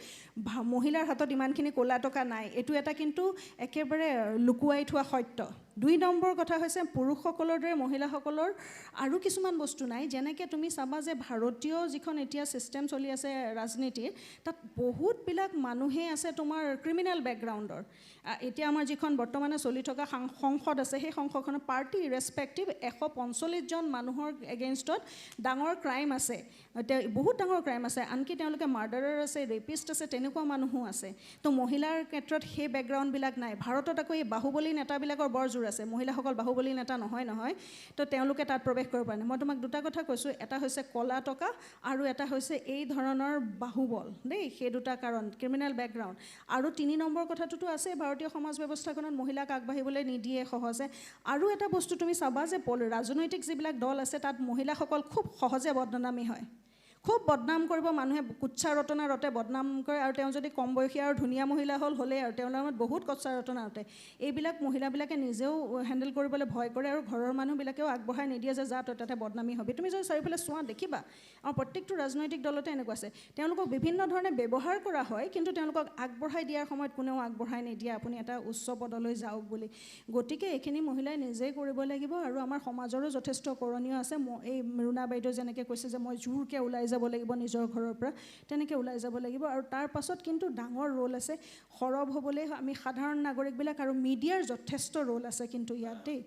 মহিলাৰ হাতত ইমানখিনি ক'লা টকা নাই এইটো এটা কিন্তু একেবাৰে লুকুৱাই থোৱা সত্য 2 নম্বৰ কথা হৈছে পুৰুষসকলৰ দৰে মহিলাসকলৰ আৰু কিছুমান বস্তু নাই যেনেকৈ তুমি চাবা যে ভাৰতীয় যিখন এতিয়া ছিষ্টেম চলি আছে ৰাজনীতিৰ তাত বহুতবিলাক মানুহে আছে তোমাৰ ক্ৰিমিনেল বেকগ্ৰাউণ্ডৰ এতিয়া আমাৰ যিখন বৰ্তমানে চলি থকা সংসদ আছে সেই সংসদখনৰ পাৰ্টি ৰেছপেক্টিভ 145 জন মানুহৰ এগেইনষ্টত ডাঙৰ ক্ৰাইম আছে বহুত ডাঙৰ ক্ৰাইম আছে আনকি তেওঁলোকে মাৰ্ডাৰাৰ আছে ৰেপিষ্ট আছে তেনেকুৱা মানুহো আছে তো মহিলাৰ ক্ষেত্ৰত সেই বেকগ্ৰাউণ্ডবিলাক নাই ভাৰতত আকৌ এই বাহুবলী নেতাবিলাকৰ বৰ জোৰ আছে মহিলাসকল বাহুবলী নেতা নহয় তো তেওঁলোকে তাত প্ৰৱেশ কৰিব পাৰে মই তোমাক দুটা কথা কৈছোঁ এটা হৈছে ক'লা টকা আৰু এটা হৈছে এই ধৰণৰ বাহুবল দেই সেই দুটা কাৰণ ক্ৰিমিনেল বেকগ্ৰাউণ্ড আৰু 3 নম্বৰ কথাটোতো আছে ভাৰতীয় সমাজ ব্যৱস্থাখনত মহিলাক আগবাঢ়িবলৈ নিদিয়ে সহজে আৰু এটা বস্তু তুমি চাবা যে ৰাজনৈতিক যিবিলাক দল আছে তাত মহিলাসকল খুব সহজে বদনামী হয় খুব বদনাম কৰিব মানুহে কুচ্ছা ৰটনা ৰটে বদনাম কৰে আৰু তেওঁ যদি কম বয়সীয়া আৰু ধুনীয়া মহিলা হ'লে আৰু তেওঁৰ নামত বহুত কুচ্ছা ৰটনা ৰটে এইবিলাক মহিলাবিলাকে নিজেও হেণ্ডেল কৰিবলৈ ভয় কৰে আৰু ঘৰৰ মানুহবিলাকেও আগবঢ়াই নিদিয়ে যে যা তই তাতে বদনামী হ'বি তুমি যদি চাৰিওফালে চোৱা দেখিবা আমাৰ প্ৰত্যেকটো ৰাজনৈতিক দলতে এনেকুৱা আছে তেওঁলোকক বিভিন্ন ধৰণে ব্যৱহাৰ কৰা হয় কিন্তু তেওঁলোকক আগবঢ়াই দিয়াৰ সময়ত কোনেও আগবঢ়াই নিদিয়ে আপুনি এটা উচ্চ পদলৈ যাওক বুলি গতিকে এইখিনি মহিলাই নিজেই কৰিব লাগিব আৰু আমাৰ সমাজৰো যথেষ্ট কৰণীয় আছে এই মৃণা বাইদেউ যেনেকৈ কৈছে যে মই জোৰকৈ ওলাই যাব লাগিব নিজৰ ঘৰৰ পৰা তেনেকৈ ওলাই যাব লাগিব আৰু তাৰ পাছত কিন্তু ডাঙৰ ৰোল আছে সৰব হ'বলৈ আমি সাধাৰণ নাগৰিকবিলাক আৰু মিডিয়াৰ যথেষ্ট ৰোল আছে কিন্তু ইয়াত দেই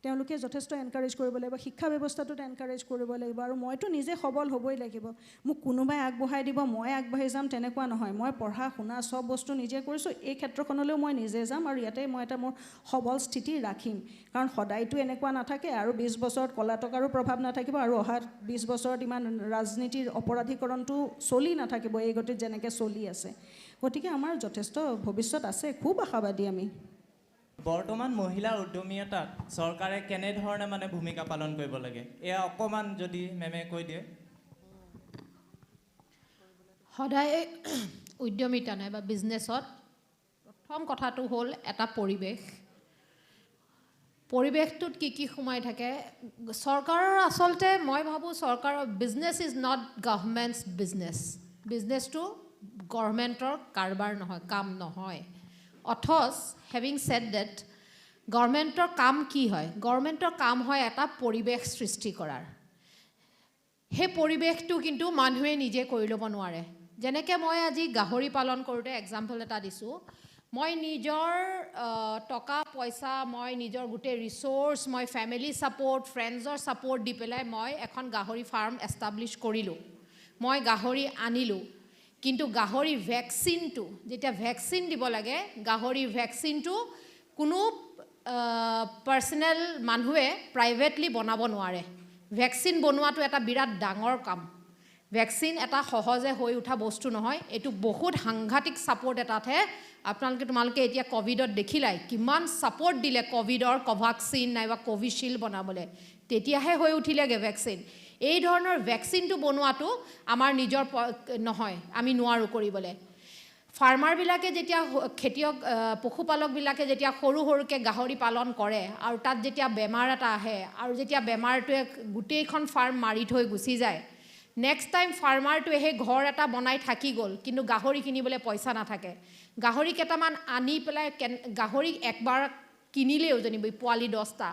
তেওঁলোকে যথেষ্ট এনকাৰেজ কৰিব লাগিব শিক্ষা ব্যৱস্থাটোত এনকাৰেজ কৰিব লাগিব আৰু মইতো নিজে সবল হ'বই লাগিব মোক কোনোবাই আগবঢ়াই দিব মই আগবাঢ়ি যাম তেনেকুৱা নহয় মই পঢ়া শুনা চব বস্তু নিজে কৰিছোঁ এই ক্ষেত্ৰখনলৈও মই নিজে যাম আৰু ইয়াতে মই এটা মোৰ সবল স্থিতি ৰাখিম কাৰণ সদায়তো এনেকুৱা নাথাকে আৰু 20 বছৰত ক'লা টকাৰো প্ৰভাৱ নাথাকিব আৰু অহা 20 বছৰত ইমান ৰাজনীতিৰ অপৰাধীকৰণটো চলি নাথাকিব এই গতিত যেনেকৈ চলি আছে গতিকে আমাৰ যথেষ্ট ভৱিষ্যত আছে খুব আশাবাদী আমি বৰ্তমান মহিলাৰ উদ্যমীয়তাত চৰকাৰে কেনেধৰণে মানে ভূমিকা পালন কৰিব লাগে এয়া অকণমান যদি মেমে কৈ দিয়ে সদায় উদ্যমিতা নাই বা বিজনেছত প্ৰথম কথাটো হ'ল এটা পৰিৱেশটোত কি সোমাই থাকে চৰকাৰৰ আচলতে মই ভাবোঁ চৰকাৰৰ বিজনেছ ইজ নট গভৰ্ণমেণ্টছ বিজনেছটো গভৰ্ণমেণ্টৰ কাৰবাৰ নহয় কাম নহয় অথচ হেভিং ছেড ডেট গভৰ্ণমেণ্টৰ কাম কি হয় গভৰ্ণমেণ্টৰ কাম হয় এটা পৰিৱেশ সৃষ্টি কৰাৰ সেই পৰিৱেশটো কিন্তু মানুহে নিজে কৰি ল'ব নোৱাৰে যেনেকৈ মই আজি গাহৰি পালন কৰোঁতে এক্সাম্পল এটা দিছোঁ মই নিজৰ টকা পইচা মই নিজৰ গোটেই ৰিচোৰ্চ মই ফেমিলি ছাপোৰ্ট ফ্ৰেণ্ডছৰ ছাপোৰ্ট দি পেলাই মই এখন গাহৰি ফাৰ্ম এষ্টাব্লিছ কৰিলোঁ মই গাহৰি আনিলোঁ কিন্তু গাহৰি ভেকচিনটো যেতিয়া ভেকচিন দিব লাগে গাহৰি ভেকচিনটো কোনো পাৰ্চনেল মানুহে প্ৰাইভেটলি বনাব নোৱাৰে ভেকচিন বনোৱাটো এটা বিৰাট ডাঙৰ কাম ভেকচিন এটা সহজে হৈ উঠা বস্তু নহয় এইটো বহুত সাংঘাতিক ছাপোৰ্ট এটাতহে তোমালোকে এতিয়া ক'ভিডত দেখিলাই কিমান ছাপোৰ্ট দিলে ক'ভিডৰ কোভাক্সিন নাইবা কোভিশ্বিল্ড বনাবলৈ তেতিয়াহে হৈ উঠিলেগৈ ভেকচিন এই ধৰণৰ ভেকচিনটো বনোৱাটো আমাৰ নিজৰ নহয় আমি নোৱাৰোঁ কৰিবলৈ ফাৰ্মাৰবিলাকে যেতিয়া খেতিয়ক পশুপালকবিলাকে যেতিয়া সৰুকৈ গাহৰি পালন কৰে আৰু তাত যেতিয়া বেমাৰ এটা আহে আৰু যেতিয়া বেমাৰটোৱে গোটেইখন ফাৰ্ম মাৰি থৈ গুচি যায় নেক্সট টাইম ফাৰ্মাৰটোৱে সেই ঘৰ এটা বনাই থাকি গ'ল কিন্তু গাহৰি কিনিবলৈ পইচা নাথাকে গাহৰি কেইটামান আনি পেলাই গাহৰি একবাৰ কিনিলেও যেনিবা পোৱালি 10টা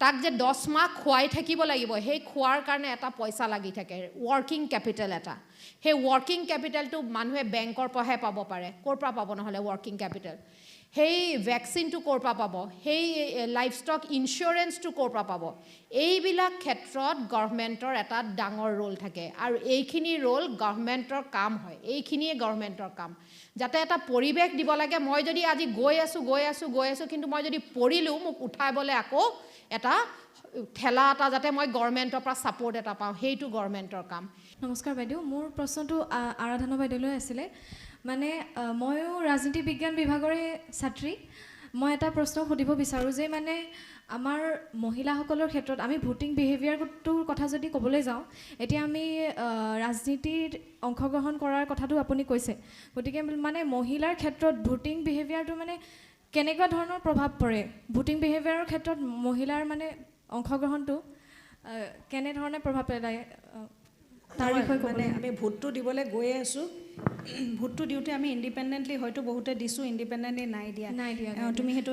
তাক যে 10 মাহ খুৱাই থাকিব লাগিব সেই খোৱাৰ কাৰণে এটা পইচা লাগি থাকে ৱৰ্কিং কেপিটেল এটা সেই ৱৰ্কিং কেপিটেলটো মানুহে বেংকৰ পৰাহে পাব পাৰে, ক'ৰ পৰা পাব নহ'লে ৱৰ্কিং কেপিটেল? সেই ভেকচিনটো ক'ৰ পৰা পাব? সেই লাইফ ষ্টক ইঞ্চুৰেঞ্চটো ক'ৰ পৰা পাব? এইবিলাক ক্ষেত্ৰত গভৰ্ণমেণ্টৰ এটা ডাঙৰ ৰোল থাকে আৰু এইখিনি ৰোল গভৰ্ণমেণ্টৰ কাম হয়, এইখিনিয়ে গভৰ্ণমেণ্টৰ কাম। যাতে এটা পৰিৱেশ দিব লাগে, মই যদি আজি গৈ আছোঁ কিন্তু মই যদি পৰিলোঁ, মোক উঠাবলৈ আকৌ এটা ঠেলা এটা যাতে মই গভৰ্ণমেণ্টৰ পৰা ছাপৰ্ট এটা পাওঁ, সেইটো গভৰ্ণমেণ্টৰ কাম। নমস্কাৰ বাইদেউ, মোৰ প্ৰশ্নটো আৰাধনা বাইদেউলৈ আছিলে। মানে ময়ো ৰাজনীতি বিজ্ঞান বিভাগৰে ছাত্ৰী। মই এটা প্ৰশ্ন সুধিব বিচাৰোঁ যে মানে আমাৰ মহিলাসকলৰ ক্ষেত্ৰত আমি ভোটিং বিহেভিয়াৰটোৰ কথা যদি ক'বলৈ যাওঁ, এতিয়া আমি ৰাজনীতিত অংশগ্ৰহণ কৰাৰ কথাটো আপুনি কৈছে, গতিকে মানে মহিলাৰ ক্ষেত্ৰত ভোটিং বিহেভিয়াৰটো মানে কেনেকুৱা ধৰণৰ প্ৰভাৱ পৰে? ভোটিং বিহেভিয়াৰৰ ক্ষেত্ৰত মহিলাৰ মানে অংশগ্ৰহণটো কেনেধৰণে প্ৰভাৱ পেলায় তাৰ বিষয়ে মানে আমি ভোটটো দিবলৈ গৈয়ে আছোঁ, ভোটটো দিওঁতে আমি ইণ্ডিপেণ্ডেণ্টলি হয়তো বহুতে দিছোঁ, ইণ্ডিপেণ্ডেণ্টলি নাই দিয়া। তুমি সেইটো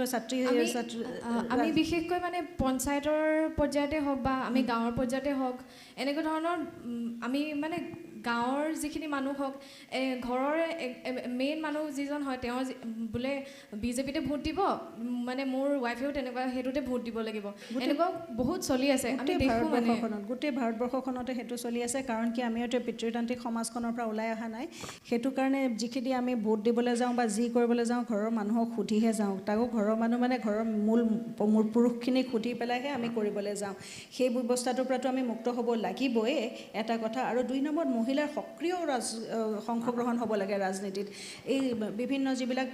আমি বিশেষকৈ মানে পঞ্চায়তৰ পৰ্যায়তে হওক বা আমি গাঁৱৰ পৰ্যায়তে হওক, এনেকুৱা ধৰণৰ আমি মানে গাঁৱৰ যিখিনি মানুহ হওক, ঘৰৰে মেইন মানুহ যিজন হয় তেওঁ বোলে বিজেপিতে ভোট দিব, মানে মোৰ ৱাইফেও তেনেকুৱা সেইটোতে ভোট দিব লাগিব, এনেকুৱা বহুত চলি আছে। আমি দেখোঁ মানে গোটেই ভাৰতবৰ্ষখনতে সেইটো চলি আছে। কাৰণ কি আমি এতিয়া পিতৃতান্ত্ৰিক সমাজখনৰ পৰা ওলাই অহা নাই, সেইটো কাৰণে যিখিনি আমি ভোট দিবলৈ যাওঁ বা যি কৰিবলৈ যাওঁ ঘৰৰ মানুহক সুধিহে যাওঁ, তাকো ঘৰৰ মানুহ মানে ঘৰৰ মূল পুৰুষখিনিক সুধি পেলাইহে আমি কৰিবলৈ যাওঁ। সেই ব্যৱস্থাটোৰ পৰাতো আমি মুক্ত হ'ব লাগিবই, এটা কথা। আৰু 2 নম্বৰত মহিলাৰ সক্ৰিয় অংশগ্ৰহণ হ'ব লাগে ৰাজনীতিত। এই বিভিন্ন যিবিলাক,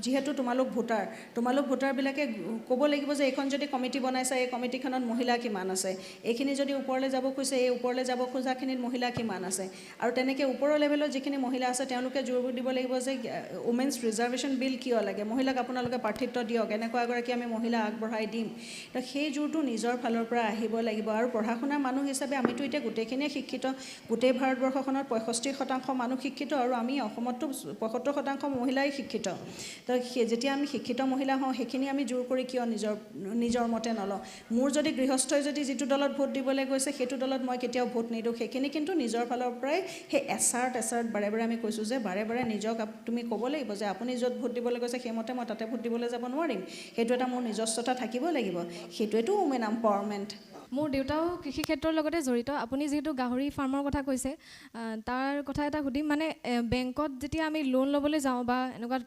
যিহেতু তোমালোক ভোটাৰবিলাকে ক'ব লাগিব যে এইখন যদি কমিটি বনাইছে, এই কমিটিখনত মহিলা কিমান আছে, এইখিনি যদি ওপৰলৈ যাব খুজিছে, এই ওপৰলৈ যাব খোজাখিনিত মহিলা কিমান আছে। আৰু তেনেকৈ ওপৰৰ লেভেলত যিখিনি মহিলা আছে তেওঁলোকে জোৰ দিব লাগিব যে উমেন্স ৰিজাৰ্ভেশ্যন বিল কিয় লাগে, মহিলাক আপোনালোকে প্ৰাৰ্থিত্ব দিয়ক, এনেকুৱা এগৰাকী আমি মহিলা আগবঢ়াই দিম। তো সেই জোৰটো নিজৰ ফালৰ পৰা আহিব লাগিব। আৰু পঢ়া শুনাৰ মানুহ হিচাপে আমিতো এতিয়া গোটেইখিনিয়ে শিক্ষিত, গোটেই ভাৰতবৰ্ষখনত 65% মানুহ শিক্ষিত আৰু আমি অসমততো 75% মহিলাই শিক্ষিত। তো যেতিয়া আমি শিক্ষিত মহিলা হওঁ, সেইখিনি আমি জোৰ কৰি কিয় নিজৰ মতে নলওঁ? মোৰ যদি গৃহস্থই যদি যিটো দলত ভোট দিবলৈ গৈছে সেইটো দলত মই কেতিয়াও ভোট নিদিওঁ, সেইখিনি কিন্তু নিজৰ ফালৰ পৰাই সেই এচাৰ্ট বাৰে বাৰে আমি কৈছোঁ যে বাৰে বাৰে নিজক তুমি ক'ব লাগিব যে আপুনি য'ত ভোট দিবলৈ গৈছে সেইমতে মই তাতে ভোট দিবলৈ যাব নোৱাৰিম, সেইটো এটা মোৰ নিজস্বতা থাকিব লাগিব। সেইটোৱেতো উমেন এম্পাৱাৰমেণ্ট। মোৰ দেউতাও কৃষি ক্ষেত্ৰৰ লগতে জড়িত। আপুনি যিহেতু গাহৰি ফাৰ্মৰ কথা কৈছে, তাৰ কথা এটা সুধিম। মানে বেংকত যেতিয়া আমি লোন ল'বলৈ যাওঁ বা এনেকুৱা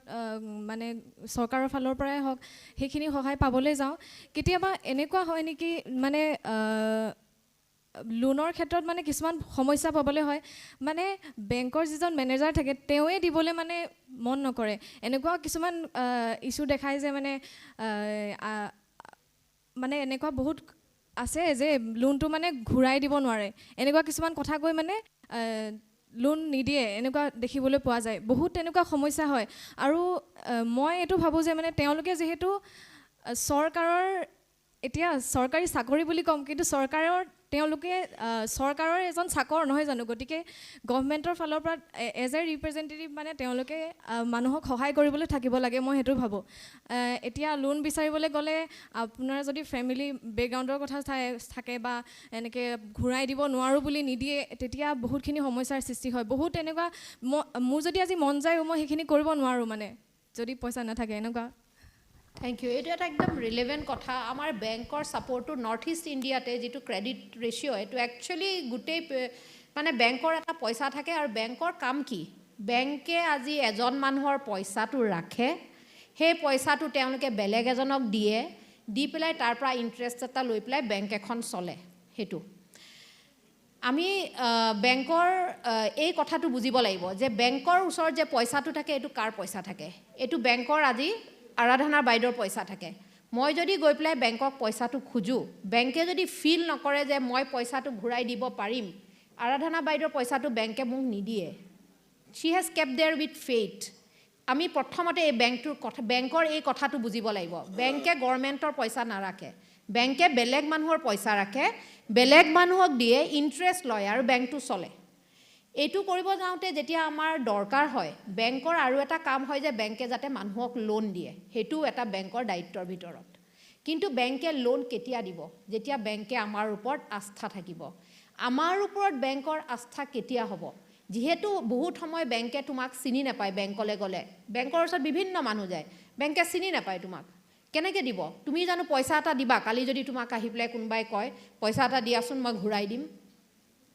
মানে চৰকাৰৰ ফালৰ পৰাই হওক সেইখিনি সহায় পাবলৈ যাওঁ, কেতিয়াবা এনেকুৱা হয় নেকি মানে লোনৰ ক্ষেত্ৰত মানে কিছুমান সমস্যা পাবলৈ হয়, মানে বেংকৰ যিজন মেনেজাৰ থাকে তেওঁৱে দিবলৈ মানে মন নকৰে, এনেকুৱা কিছুমান ইছ্যু দেখায় যে মানে এনেকুৱা বহুত আছে যে লোনটো মানে ঘূৰাই দিব নোৱাৰে, এনেকুৱা কিছুমান কথা কৈ মানে লোন নিদিয়ে, এনেকুৱা দেখিবলৈ পোৱা যায়। বহুত তেনেকুৱা সমস্যা হয়। আৰু মই এইটো ভাবোঁ যে মানে তেওঁলোকে যিহেতু চৰকাৰৰ, এতিয়া চৰকাৰী চাকৰি বুলি ক'ম, কিন্তু তেওঁলোকে চৰকাৰৰ এজন চাকৰ নহয় জানো, গতিকে গভৰ্ণমেণ্টৰ ফালৰ পৰা এজ এ ৰিপ্ৰেজেণ্টেটিভ মানে তেওঁলোকে মানুহক সহায় কৰিবলৈ থাকিব লাগে, মই সেইটো ভাবোঁ। এতিয়া লোন বিচাৰিবলৈ গ'লে আপোনাৰ যদি ফেমিলি বেকগ্ৰাউণ্ডৰ কথা থাকে বা এনেকৈ ঘূৰাই দিব নোৱাৰোঁ বুলি নিদিয়ে, তেতিয়া বহুতখিনি সমস্যাৰ সৃষ্টি হয়। বহুত তেনেকুৱা মোৰ যদি আজি মন যায় মই সেইখিনি কৰিব নোৱাৰোঁ মানে, যদি পইচা নাথাকে, এনেকুৱা। Thank you. এইটো এটা একদম ৰিলেভেণ্ট কথা। আমাৰ বেংকৰ ছাপৰ্টটো নৰ্থ ইষ্ট ইণ্ডিয়াতে যিটো ক্ৰেডিট ৰেচিঅ', এইটো একচুৱেলি গোটেই মানে বেংকৰ এটা পইচা থাকে আৰু বেংকৰ কাম কি? বেংকে আজি এজন মানুহৰ পইচাটো ৰাখে, সেই পইচাটো তেওঁলোকে বেলেগ এজনক দি পেলাই তাৰ পৰা ইণ্টাৰেষ্ট এটা লৈ পেলাই বেংক এখন চলে। সেইটো আমি বেংকৰ এই কথাটো বুজিব লাগিব যে বেংকৰ ওচৰত যে পইচাটো থাকে এইটো কাৰ পইচা থাকে? এইটো বেংকৰ আজি আৰাধনাৰ বাইদেউৰ পইচা থাকে। মই যদি গৈ পেলাই বেংকক পইচাটো খোজোঁ, বেংকে যদি ফিল নকৰে যে মই পইচাটো ঘূৰাই দিব পাৰিম, আৰাধনা বাইদেউৰ পইচাটো বেংকে মোক নিদিয়ে। She has kept their with faith. আমি প্ৰথমতে এই বেংকৰ এই কথাটো বুজিব লাগিব। বেংকে গভৰ্ণমেণ্টৰ পইচা নাৰাখে, বেংকে বেলেগ মানুহৰ পইচা ৰাখে, বেলেগ মানুহক দিয়ে, ইণ্টাৰেষ্ট লয় আৰু বেংকটো চলে। এইটো কৰিব যাওঁতে যেতিয়া আমাৰ দৰকাৰ হয়, বেংকৰ আৰু এটা কাম হয় যে বেংকে যাতে মানুহক লোন দিয়ে, সেইটো এটা বেংকৰ দায়িত্বৰ ভিতৰত। কিন্তু বেংকে লোন কেতিয়া দিব? যেতিয়া বেংকে আমাৰ ওপৰত আস্থা থাকিব। আমাৰ ওপৰত বেংকৰ আস্থা কেতিয়া হ'ব? যিহেতু বহুত সময় বেংকে তোমাক চিনি নাপায়, বেংকলৈ গ'লে বেংকৰ ওচৰত বিভিন্ন মানুহ যায়, বেংকে চিনি নাপায় তোমাক, কেনেকৈ দিব? তুমি জানো পইচা এটা দিবা? কালি যদি তোমাক আহি পেলাই কোনোবাই কয় পইচা এটা দিয়াচোন মই ঘূৰাই দিম,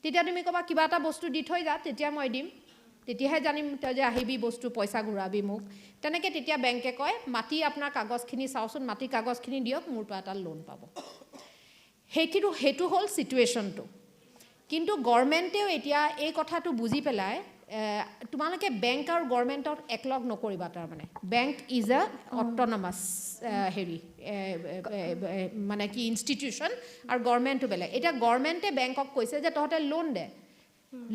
তেতিয়া তুমি ক'বা কিবা এটা বস্তু দি থৈ যা, তেতিয়া মই দিম, তেতিয়াহে জানিম তই যে আহিবি বস্তু পইচা ঘূৰাবি মোক। তেনেকৈ তেতিয়া বেংকে কয় মাটি আপোনাৰ কাগজখিনি চাওঁচোন, মাটি কাগজখিনি দিয়ক, মোৰ পৰা এটা লোন পাব। সেইটো হ'ল ছিটুৱেশ্যনটো। কিন্তু গভৰ্ণমেণ্টেও এতিয়া এই কথাটো বুজি পেলাই তোমালোকে বেংক আৰু গভৰ্ণমেণ্টক একলগ নকৰিবা। তাৰমানে বেংক ইজ এ অট'নমাছ মানে কি ইনষ্টিটিউশ্যন, আৰু গভৰ্ণমেণ্টটো বেলেগ। এতিয়া গভৰ্ণমেণ্টে বেংকক কৈছে যে তহঁতে লোন দে,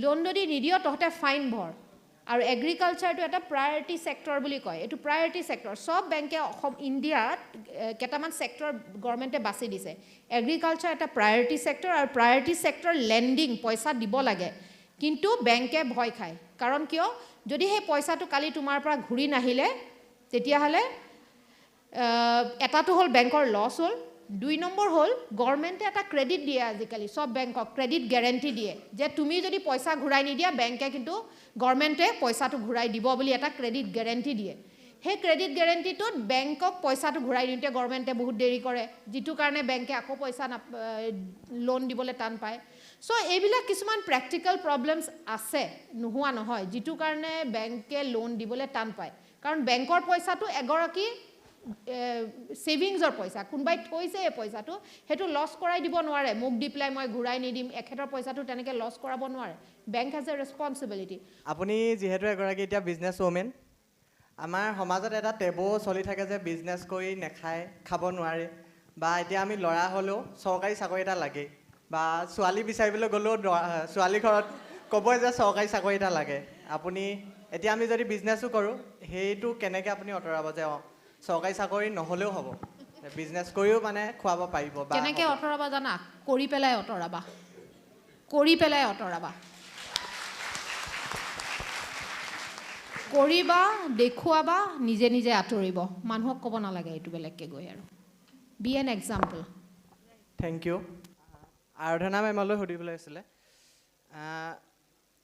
লোন যদি নিদিয় তহঁতে ফাইন ভৰ। আৰু এগ্ৰিকালচাৰটো এটা প্ৰায়ৰিটি ছেক্টৰ বুলি কয়, এইটো প্ৰায়ৰিটি ছেক্টৰ। চব বেংকে ইণ্ডিয়াত কেইটামান ছেক্টৰ গভৰ্ণমেণ্টে বাছি দিছে। এগ্ৰিকালচাৰ এটা প্ৰায়ৰিটি ছেক্টৰ, আৰু প্ৰায়ৰিটি ছেক্টৰ লেণ্ডিং পইচা দিব লাগে, কিন্তু বেংকে ভয় খায়। কাৰণ কিয়? যদি সেই পইচাটো কালি তোমাৰ পৰা ঘূৰি নাহিলে তেতিয়াহ'লে এটাটো হ'ল বেংকৰ লছ হ'ল, 2 নম্বৰ হ'ল গভৰ্ণমেণ্টে এটা ক্ৰেডিট দিয়ে আজিকালি চব বেংকক, ক্ৰেডিট গেৰেণ্টি দিয়ে যে তুমি যদি পইচা ঘূৰাই নিদিয়া বেংকে কিন্তু গভৰ্ণমেণ্টে পইচাটো ঘূৰাই দিব বুলি এটা ক্ৰেডিট গেৰেণ্টি দিয়ে। সেই ক্ৰেডিট গেৰেণ্টিটোত বেংকক পইচাটো ঘূৰাই দিওঁতে গভৰ্ণমেণ্টে বহুত দেৰি কৰে, যিটো কাৰণে বেংকে আকৌ পইচা লোন দিবলৈ টান পায়। চ' এইবিলাক কিছুমান প্ৰেক্টিকেল প্ৰব্লেমছ আছে, নোহোৱা নহয়, যিটো কাৰণে বেংকে লোন দিবলৈ টান পায়। কাৰণ বেংকৰ পইচাটো এগৰাকী ছেভিংছৰ পইচা, কোনোবাই থৈছে এই পইচাটো, সেইটো লছ কৰাই দিব নোৱাৰে। মোক দি পেলাই মই ঘূৰাই নিদিম, এখেতৰ পইচাটো তেনেকৈ লছ কৰাব নোৱাৰে। Bank has a responsibility. আপুনি যিহেতু এগৰাকী এতিয়া বিজনেছ ওমেন, আমাৰ সমাজত এটা টেবু চলি থাকে যে বিজনেছ কৰি নেখায়, খাব নোৱাৰে, বা এতিয়া আমি ল'ৰা হ'লেও চৰকাৰী চাকৰি এটা লাগে, বা ছোৱালী বিচাৰিবলৈ গ'লেও ছোৱালী ঘৰত ক'বই যে চৰকাৰী চাকৰি এটা লাগে। আপুনি এতিয়া আমি যদি বিজনেছো কৰোঁ, সেইটো কেনেকৈ আপুনি আঁতৰাব যে চৰকাৰী চাকৰি নহ'লেও হ'ব, বিজনেছ কৰিও মানে খুৱাব পাৰিব? কেনেকৈ আঁতৰাবা জানা? কৰি পেলাই আঁতৰাবা, কৰি পেলাই আঁতৰাবা। কৰিবা, দেখুৱাবা, নিজে নিজে আঁতৰিব। মানুহক ক'ব নালাগে এইটো বেলেগকৈ গৈ। আৰু be an example. Thank you. Aradhana মেমলৈ সুধিবলৈ আছিলে,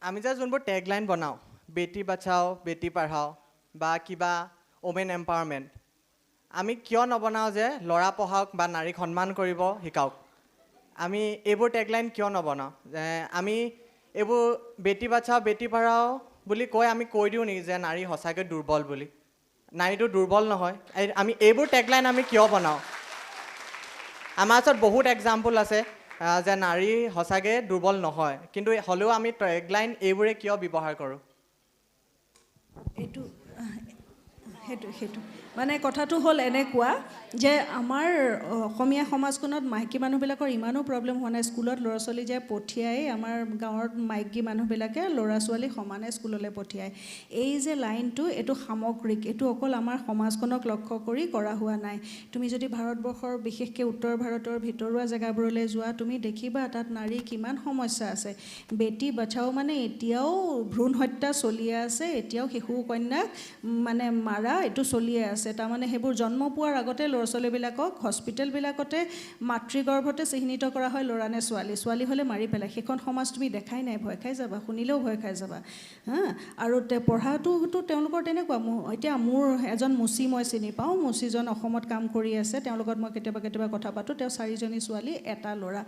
আমি যে যোনবোৰ টেগলাইন বনাওঁ, বেটি বাচাও বেটি পঢ়াও বা কিবা ওমেন এম্পাৱাৰমেণ্ট, আমি কিয় নবনাওঁ যে ল'ৰা পঢ়াওক বা নাৰীক সন্মান কৰিব শিকাওক? আমি এইবোৰ টেগলাইন কিয় নবনাওঁ? আমি এইবোৰ বেটি বাচাও বেটি পঢ়াও বুলি আমি কৈ দিওঁ নেকি যে নাৰী সঁচাকৈ দুৰ্বল বুলি? নাৰীটো দুৰ্বল নহয়। আমি এইবোৰ টেগলাইন আমি কিয় বনাওঁ? আমাৰ ওচৰত বহুত এক্সাম্পল আছে যে নাৰী সঁচাকৈ দুৰ্বল নহয়, কিন্তু হ'লেও আমি টেগলাইন এইবোৰে কিয় ব্যৱহাৰ কৰোঁ? সেইটো মানে কথাটো হ'ল এনেকুৱা যে আমাৰ অসমীয়া সমাজখনত মাইকী মানুহবিলাকৰ ইমানো প্ৰব্লেম হোৱা নাই। স্কুলত ল'ৰা ছোৱালী যে পঠিয়াই, আমাৰ গাঁৱৰ মাইকী মানুহবিলাকে ল'ৰা ছোৱালী সমানে স্কুললৈ পঠিয়ায়। এই যে লাইনটো, এইটো সামগ্ৰিক, এইটো অকল আমাৰ সমাজখনক লক্ষ্য কৰি কৰা হোৱা নাই। তুমি যদি ভাৰতবৰ্ষৰ বিশেষকৈ উত্তৰ ভাৰতৰ ভিতৰুৱা জেগাবোৰলৈ যোৱা, তুমি দেখিবা তাত নাৰী কিমান সমস্যা আছে। বেটি বাচাও মানে এতিয়াও ভ্ৰূণ হত্যা চলিয়ে আছে, এতিয়াও শিশু কন্যাক মানে মাৰা এইটো চলিয়ে আছে। তাৰমানে সেইবোৰ জন্ম পোৱাৰ আগতে ল'ৰা ছোৱালীবিলাকক হস্পিটেলবিলাকতে মাতৃগৰ্ভতে চিহ্নিত কৰা হয় ল'ৰা নে ছোৱালী। ছোৱালী হ'লে মাৰি পেলাই। সেইখন সমাজ তুমি দেখাই নাই, ভয় খাই যাবা, শুনিলেও ভয় খাই যাবা। আৰু পঢ়াটোতো তেওঁলোকৰ তেনেকুৱা। এতিয়া মোৰ এজন মুচি মই চিনি পাওঁ, মুচিজন অসমত কাম কৰি আছে, তেওঁৰ লগত মই কেতিয়াবা কথা পাতোঁ। তেওঁ 4জনী ছোৱালী, এটা ল'ৰা।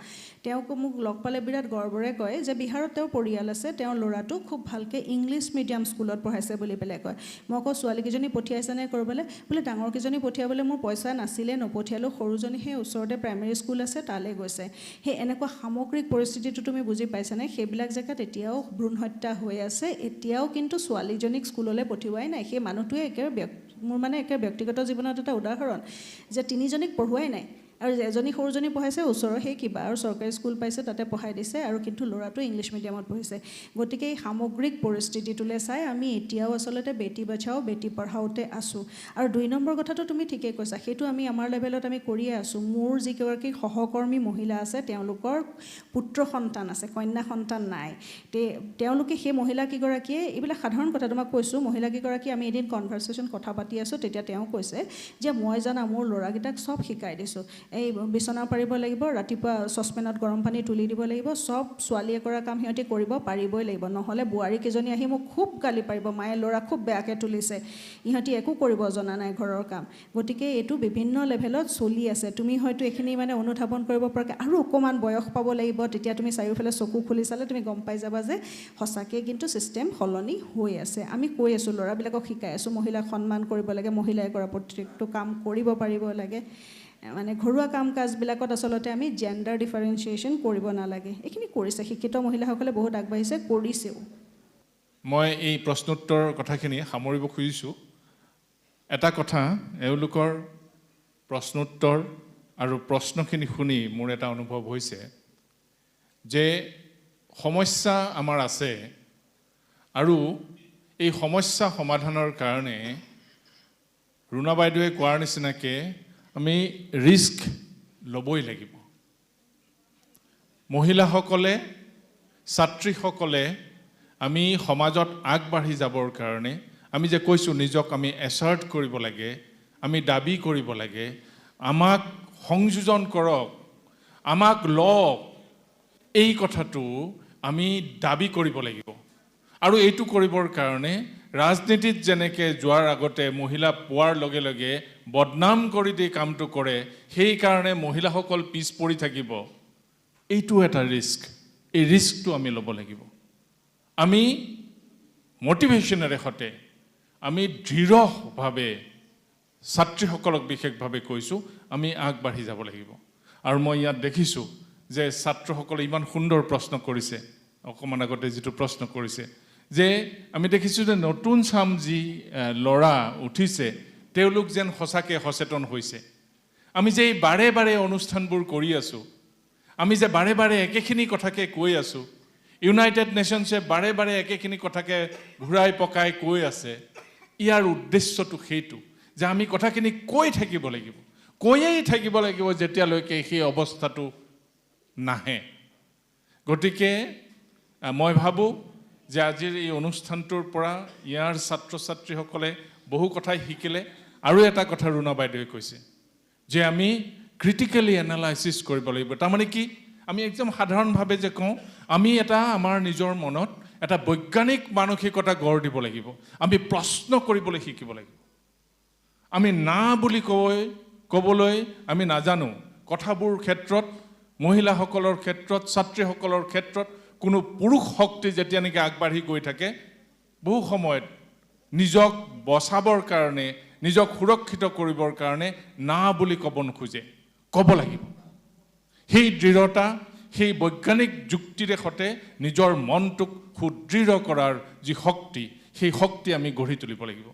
তেওঁক মোক লগ পালে বিৰাট গৰ্বৰে কয় যে বিহাৰত তেওঁৰ পৰিয়াল আছে, তেওঁৰ ল'ৰাটো খুব ভালকৈ ইংলিছ মিডিয়াম স্কুলত পঢ়াইছে বুলি পেলাই কয়। মই কওঁ ছোৱালীকেইজনী পঠিয়াইছেনে কৰিবলৈ? বোলে ডাঙৰকেইজনী পঠিয়াবলৈ মোৰ পইচা নাছিলে, নপঠিয়ালোঁ। সৰুজনী সেই ওচৰতে প্ৰাইমেৰী স্কুল আছে, তালৈ গৈছে। সেই এনেকুৱা সামগ্ৰিক পৰিস্থিতিটো তুমি বুজি পাইছানে? সেইবিলাক জেগাত এতিয়াও ভ্ৰূণ হত্যা হৈ আছে, এতিয়াও কিন্তু ছোৱালীজনীক স্কুললৈ পঠিওৱাই নাই। সেই মানুহটোৱে মোৰ মানে একে ব্যক্তিগত জীৱনত এটা উদাহৰণ যে 3জনীক পঢ়ুৱাই নাই, আৰু এজনী সৰুজনী পঢ়াইছে ওচৰৰ সেই কিবা, আৰু চৰকাৰী স্কুল পাইছে তাতে পঢ়াই দিছে, আৰু কিন্তু ল'ৰাটো ইংলিছ মিডিয়ামত পঢ়িছে। গতিকে এই সামগ্ৰিক পৰিস্থিতিটোলৈ চাই আমি এতিয়াও আচলতে বেটি বাচাও বেটি পঢ়াওতে আছোঁ। আৰু 2 নম্বৰ কথাটো তুমি ঠিকেই কৈছা, সেইটো আমি আমাৰ লেভেলত আমি কৰিয়ে আছোঁ। মোৰ যিগৰাকী সহকৰ্মী মহিলা আছে, তেওঁলোকৰ পুত্ৰ সন্তান আছে, কন্যা সন্তান নাই। তেওঁলোকে সেই মহিলাকেইগৰাকীয়ে, এইবিলাক সাধাৰণ কথা তোমাক কৈছোঁ, মহিলাকেইগৰাকী আমি এদিন কনভাৰ্চেশ্যন কথা পাতি আছোঁ, তেতিয়া তেওঁ কৈছে যে মই জানা মোৰ ল'ৰাকেইটাক চব শিকাই দিছোঁ। এই বিচনা পাৰিব লাগিব, ৰাতিপুৱা চচপেনত গৰম পানী তুলি দিব লাগিব, চব ছোৱালীয়ে কৰা কাম সিহঁতি কৰিব পাৰিবই লাগিব, নহ'লে বোৱাৰীকেইজনী আহি মোক খুব গালি পাৰিব, মায়ে ল'ৰা খুব বেয়াকৈ তুলিছে, ইহঁতি একো কৰিব জনা নাই ঘৰৰ কাম। গতিকে এইটো বিভিন্ন লেভেলত চলি আছে। তুমি হয়তো এইখিনি মানে অনুধাৱন কৰিব পৰাকৈ আৰু অকণমান বয়স পাব লাগিব, তেতিয়া তুমি চাৰিওফালে চকু খুলি চালে তুমি গম পাই যাবা যে সঁচাকৈ কিন্তু ছিষ্টেম সলনি হৈ আছে। আমি কৈ আছোঁ, ল'ৰাবিলাকক শিকাই আছোঁ, মহিলাক সন্মান কৰিব লাগে, মহিলাই কৰা প্ৰত্যেকটো কাম কৰিব পাৰিব লাগে, মানে ঘৰুৱা কাম কাজবিলাকত আচলতে আমি জেণ্ডাৰ ডিফাৰেঞ্চিয়েশ্যন কৰিব নালাগে। এইখিনি কৰিছে, শিক্ষিত মহিলাসকলে বহুত আগবাঢ়িছে, কৰিছেও। মই এই প্ৰশ্নোত্তৰ কথাখিনি সামৰিব খুজিছোঁ। এটা কথা, এওঁলোকৰ প্ৰশ্নোত্তৰ আৰু প্ৰশ্নখিনি শুনি মোৰ এটা অনুভৱ হৈছে যে সমস্যা আমাৰ আছে আৰু এই সমস্যা সমাধানৰ কাৰণে ৰুণা বাইদেৱে কোৱাৰ নিচিনাকৈ আমি ৰিস্ক ল'বই লাগিব। মহিলাসকলে, ছাত্ৰীসকলে আমি সমাজত আগবাঢ়ি যাবৰ কাৰণে আমি যে কৈছোঁ নিজক আমি এছাৰ্ট কৰিব লাগে, আমি দাবী কৰিব লাগে, আমাক সংযোজন কৰক, আমাক লওক, এই কথাটো আমি দাবী কৰিব লাগিব। আৰু এইটো কৰিবৰ কাৰণে ৰাজনীতিত যেনেকৈ যোৱাৰ আগতে মহিলা পোৱাৰ লগে লগে বদনাম কৰি দি কামটো কৰে, সেইকাৰণে মহিলাসকল পিছ পৰি থাকিব, এইটো এটা ৰিস্ক। এই ৰিস্কটো আমি ল'ব লাগিব। আমি মটিভেশ্যনেৰে সৈতে আমি দৃঢ়ভাৱে ছাত্ৰীসকলক বিশেষভাৱে কৈছোঁ, আমি আগবাঢ়ি যাব লাগিব। আৰু মই ইয়াত দেখিছোঁ যে ছাত্ৰসকলে ইমান সুন্দৰ প্ৰশ্ন কৰিছে, অকণমান আগতে যিটো প্ৰশ্ন কৰিছে, যে আমি দেখিছোঁ যে নতুন চাম যি ল'ৰা উঠিছে তেওঁলোক যেন সঁচাকৈ সচেতন হৈছে। আমি যে এই বাৰে বাৰে অনুষ্ঠানবোৰ কৰি আছোঁ, আমি যে বাৰে বাৰে একেখিনি কথাকে কৈ আছোঁ, ইউনাইটেড নেশ্যনছে বাৰে বাৰে একেখিনি কথাকে ঘূৰাই পকাই কৈ আছে, ইয়াৰ উদ্দেশ্যটো সেইটো যে আমি কথাখিনি কৈ থাকিব লাগিব, কৈয়েই থাকিব লাগিব যেতিয়ালৈকে সেই অৱস্থাটো নাহে। গতিকে মই ভাবোঁ যে আজিৰ এই অনুষ্ঠানটোৰ পৰা ইয়াৰ ছাত্ৰ ছাত্ৰীসকলে বহু কথাই শিকিলে। আৰু এটা কথা ৰুণা বাইদেৱে কৈছে যে আমি ক্ৰিটিকেলি এনালাইচিছ কৰিব লাগিব। তাৰমানে কি, আমি একদম সাধাৰণভাৱে যে কওঁ, আমি এটা আমাৰ নিজৰ মনত এটা বৈজ্ঞানিক মানসিকতা গঢ় দিব লাগিব, আমি প্ৰশ্ন কৰিবলৈ শিকিব লাগিব। আমি না বুলি ক'বলৈ আমি নাজানো। কথাবোৰ ক্ষেত্ৰত, মহিলাসকলৰ ক্ষেত্ৰত, ছাত্ৰীসকলৰ ক্ষেত্ৰত কোনো পুৰুষ শক্তি যেতিয়া নেকি আগবাঢ়ি গৈ থাকে, বহু সময়ত নিজক বচাবৰ কাৰণে, নিজক সুৰক্ষিত কৰিবৰ কাৰণে না বুলি ক'ব নোখোজে, ক'ব লাগিব। সেই দৃঢ়তা, সেই বৈজ্ঞানিক যুক্তিৰে সৈতে নিজৰ মনটোক সুদৃঢ় কৰাৰ যি শক্তি, সেই শক্তি আমি গঢ়ি তুলিব লাগিব।